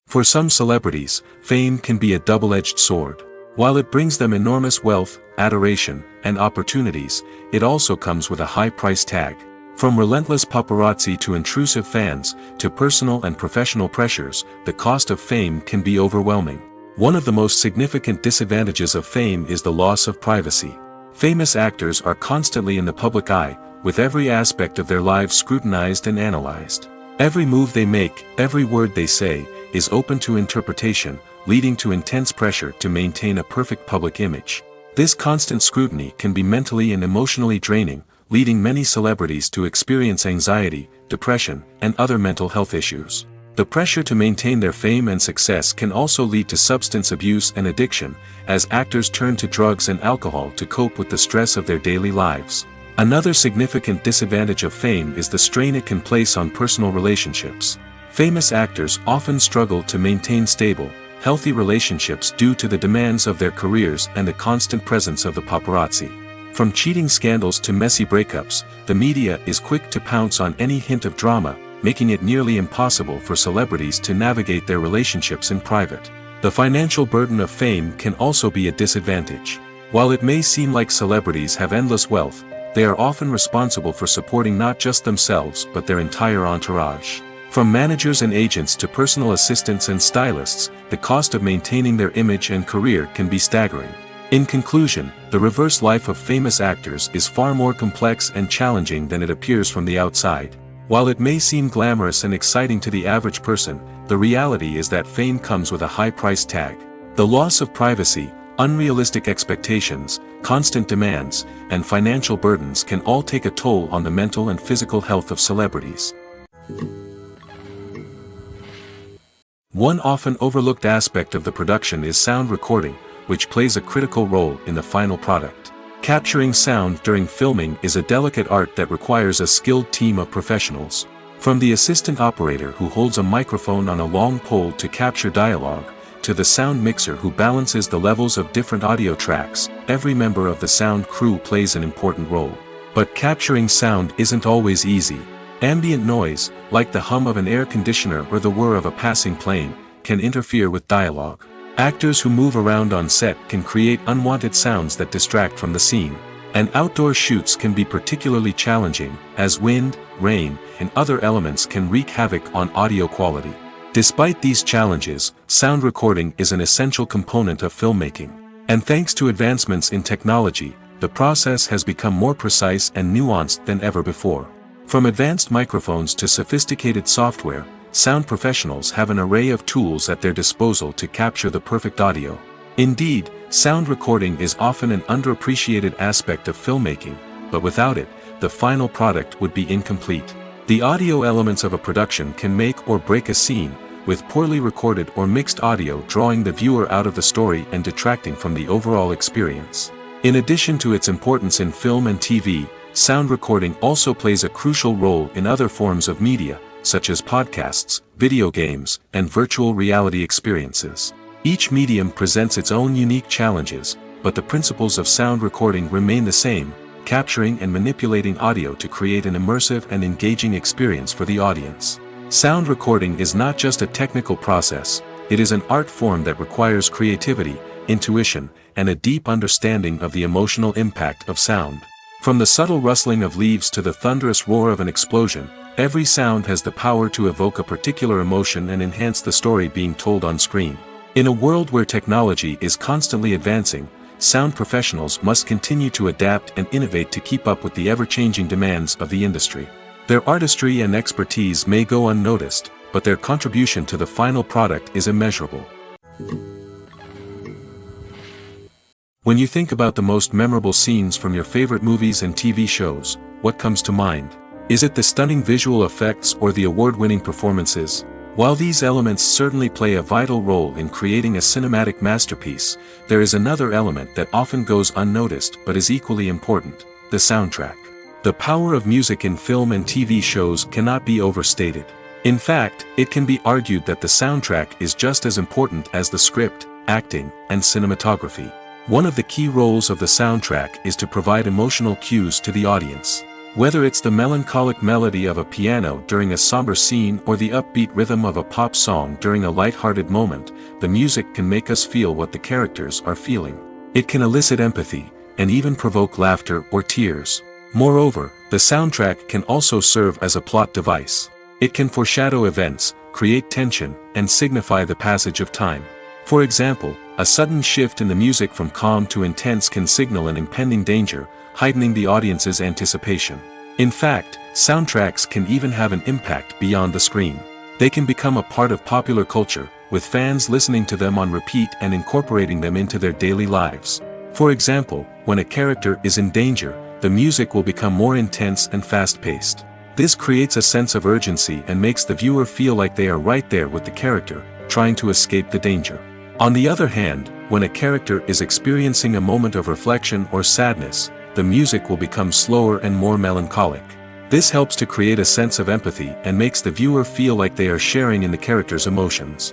For some celebrities, fame can be a double-edged sword. While it brings them enormous wealth, adoration, and opportunities, it also comes with a high price tag. From relentless paparazzi to intrusive fans, to personal and professional pressures, the cost of fame can be overwhelming. One of the most significant disadvantages of fame is the loss of privacy. Famous actors are constantly in the public eye, with every aspect of their lives scrutinized and analyzed. Every move they make, every word they say, is open to interpretation, leading to intense pressure to maintain a perfect public image. This constant scrutiny can be mentally and emotionally draining, leading many celebrities to experience anxiety, depression, and other mental health issues. The pressure to maintain their fame and success can also lead to substance abuse and addiction, as actors turn to drugs and alcohol to cope with the stress of their daily lives. Another significant disadvantage of fame is the strain it can place on personal relationships. Famous actors often struggle to maintain stable, healthy relationships due to the demands of their careers and the constant presence of the paparazzi. From cheating scandals to messy breakups, the media is quick to pounce on any hint of drama, making it nearly impossible for celebrities to navigate their relationships in private. The financial burden of fame can also be a disadvantage. While it may seem like celebrities have endless wealth, they are often responsible for supporting not just themselves but their entire entourage. From managers and agents to personal assistants and stylists, the cost of maintaining their image and career can be staggering. In conclusion, the reverse life of famous actors is far more complex and challenging than it appears from the outside. While it may seem glamorous and exciting to the average person, the reality is that fame comes with a high price tag. The loss of privacy, unrealistic expectations, constant demands, and financial burdens can all take a toll on the mental and physical health of celebrities. One often overlooked aspect of the production is sound recording, which plays a critical role in the final product. Capturing sound during filming is a delicate art that requires a skilled team of professionals. From the assistant operator who holds a microphone on a long pole to capture dialogue, to the sound mixer who balances the levels of different audio tracks, every member of the sound crew plays an important role. But capturing sound isn't always easy. Ambient noise, like the hum of an air conditioner or the whir of a passing plane, can interfere with dialogue. Actors who move around on set can create unwanted sounds that distract from the scene. And outdoor shoots can be particularly challenging, as wind, rain, and other elements can wreak havoc on audio quality. Despite these challenges, sound recording is an essential component of filmmaking. And thanks to advancements in technology, the process has become more precise and nuanced than ever before. From advanced microphones to sophisticated software, sound professionals have an array of tools at their disposal to capture the perfect audio. Indeed, sound recording is often an underappreciated aspect of filmmaking, but without it, the final product would be incomplete. The audio elements of a production can make or break a scene, with poorly recorded or mixed audio drawing the viewer out of the story and detracting from the overall experience. In addition to its importance in film and TV, sound recording also plays a crucial role in other forms of media, such as podcasts, video games, and virtual reality experiences. Each medium presents its own unique challenges, but the principles of sound recording remain the same, capturing and manipulating audio to create an immersive and engaging experience for the audience. Sound recording is not just a technical process, it is an art form that requires creativity, intuition, and a deep understanding of the emotional impact of sound. From the subtle rustling of leaves to the thunderous roar of an explosion, every sound has the power to evoke a particular emotion and enhance the story being told on screen. In a world where technology is constantly advancing, sound professionals must continue to adapt and innovate to keep up with the ever-changing demands of the industry. Their artistry and expertise may go unnoticed, but their contribution to the final product is immeasurable. When you think about the most memorable scenes from your favorite movies and TV shows, what comes to mind? Is it the stunning visual effects or the award-winning performances? While these elements certainly play a vital role in creating a cinematic masterpiece, there is another element that often goes unnoticed but is equally important: the soundtrack. The power of music in film and TV shows cannot be overstated. In fact, it can be argued that the soundtrack is just as important as the script, acting, and cinematography. One of the key roles of the soundtrack is to provide emotional cues to the audience. Whether it's the melancholic melody of a piano during a somber scene or the upbeat rhythm of a pop song during a light-hearted moment, the music can make us feel what the characters are feeling. It can elicit empathy, and even provoke laughter or tears. Moreover, the soundtrack can also serve as a plot device. It can foreshadow events, create tension, and signify the passage of time. For example, a sudden shift in the music from calm to intense can signal an impending danger, heightening the audience's anticipation. In fact, soundtracks can even have an impact beyond the screen. They can become a part of popular culture, with fans listening to them on repeat and incorporating them into their daily lives. For example, when a character is in danger, the music will become more intense and fast-paced. This creates a sense of urgency and makes the viewer feel like they are right there with the character, trying to escape the danger. On the other hand, when a character is experiencing a moment of reflection or sadness, the music will become slower and more melancholic. This helps to create a sense of empathy and makes the viewer feel like they are sharing in the character's emotions.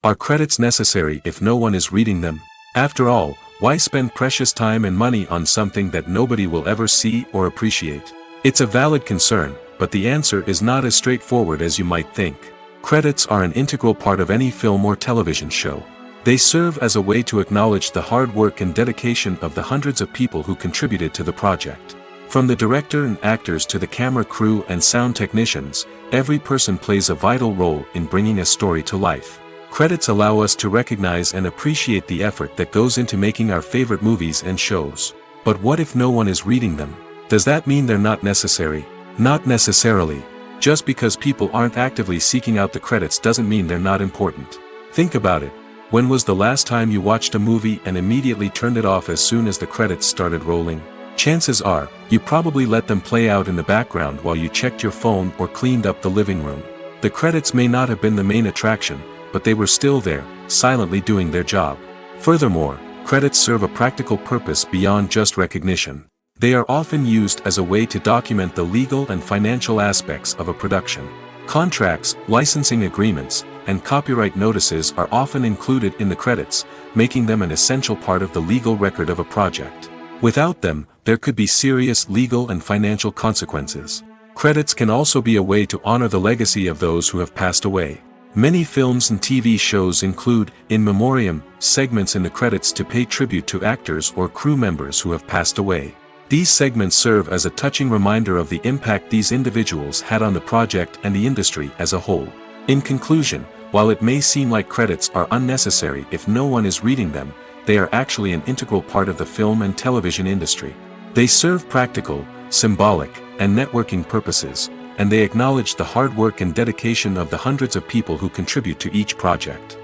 Are credits necessary if no one is reading them? After all, why spend precious time and money on something that nobody will ever see or appreciate? It's a valid concern, but the answer is not as straightforward as you might think. Credits are an integral part of any film or television show. They serve as a way to acknowledge the hard work and dedication of the hundreds of people who contributed to the project. From the director and actors to the camera crew and sound technicians, every person plays a vital role in bringing a story to life. Credits allow us to recognize and appreciate the effort that goes into making our favorite movies and shows. But what if no one is reading them? Does that mean they're not necessary? Not necessarily. Just because people aren't actively seeking out the credits doesn't mean they're not important. Think about it. When was the last time you watched a movie and immediately turned it off as soon as the credits started rolling? Chances are, you probably let them play out in the background while you checked your phone or cleaned up the living room. The credits may not have been the main attraction, but they were still there, silently doing their job. Furthermore, credits serve a practical purpose beyond just recognition. They are often used as a way to document the legal and financial aspects of a production. Contracts, licensing agreements, and copyright notices are often included in the credits, making them an essential part of the legal record of a project. Without them, there could be serious legal and financial consequences. Credits can also be a way to honor the legacy of those who have passed away. Many films and TV shows include, in memoriam, segments in the credits to pay tribute to actors or crew members who have passed away. These segments serve as a touching reminder of the impact these individuals had on the project and the industry as a whole. In conclusion, while it may seem like credits are unnecessary if no one is reading them, they are actually an integral part of the film and television industry. They serve practical, symbolic, and networking purposes, and they acknowledge the hard work and dedication of the hundreds of people who contribute to each project.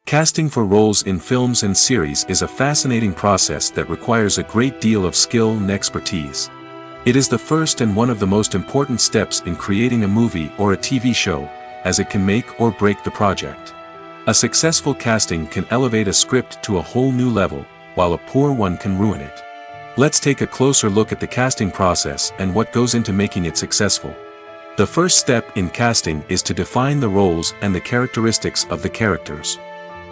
Casting for roles in films and series is a fascinating process that requires a great deal of skill and expertise. It is the first and one of the most important steps in creating a movie or a TV show, as it can make or break the project. A successful casting can elevate a script to a whole new level, while a poor one can ruin it. Let's take a closer look at the casting process and what goes into making it successful. The first step in casting is to define the roles and the characteristics of the characters.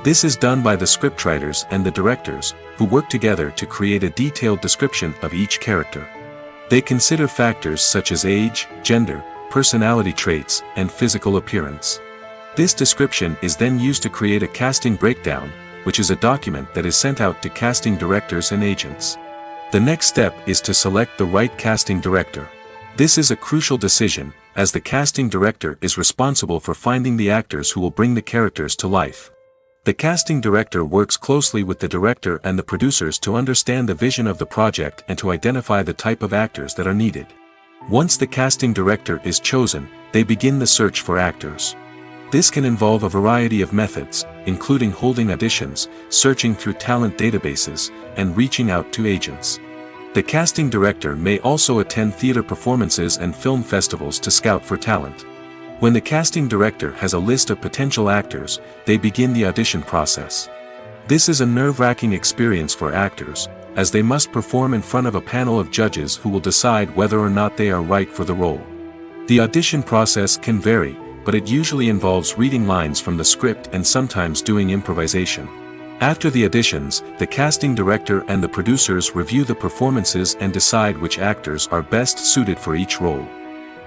This is done by the scriptwriters and the directors, who work together to create a detailed description of each character. They consider factors such as age, gender, personality traits, and physical appearance. This description is then used to create a casting breakdown, which is a document that is sent out to casting directors and agents. The next step is to select the right casting director. This is a crucial decision, as the casting director is responsible for finding the actors who will bring the characters to life. The casting director works closely with the director and the producers to understand the vision of the project and to identify the type of actors that are needed. Once the casting director is chosen, they begin the search for actors. This can involve a variety of methods, including holding auditions, searching through talent databases, and reaching out to agents. The casting director may also attend theater performances and film festivals to scout for talent. When the casting director has a list of potential actors, they begin the audition process. This is a nerve-wracking experience for actors, as they must perform in front of a panel of judges who will decide whether or not they are right for the role. The audition process can vary, but it usually involves reading lines from the script and sometimes doing improvisation. After the auditions, the casting director and the producers review the performances and decide which actors are best suited for each role.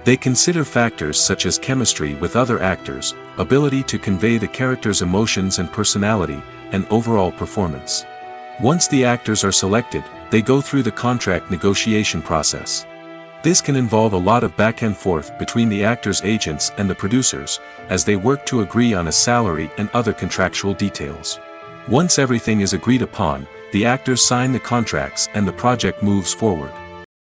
They consider factors such as chemistry with other actors, ability to convey the character's emotions and personality, and overall performance. Once the actors are selected, they go through the contract negotiation process. This can involve a lot of back and forth between the actors' agents and the producers, as they work to agree on a salary and other contractual details. Once everything is agreed upon, the actors sign the contracts and the project moves forward.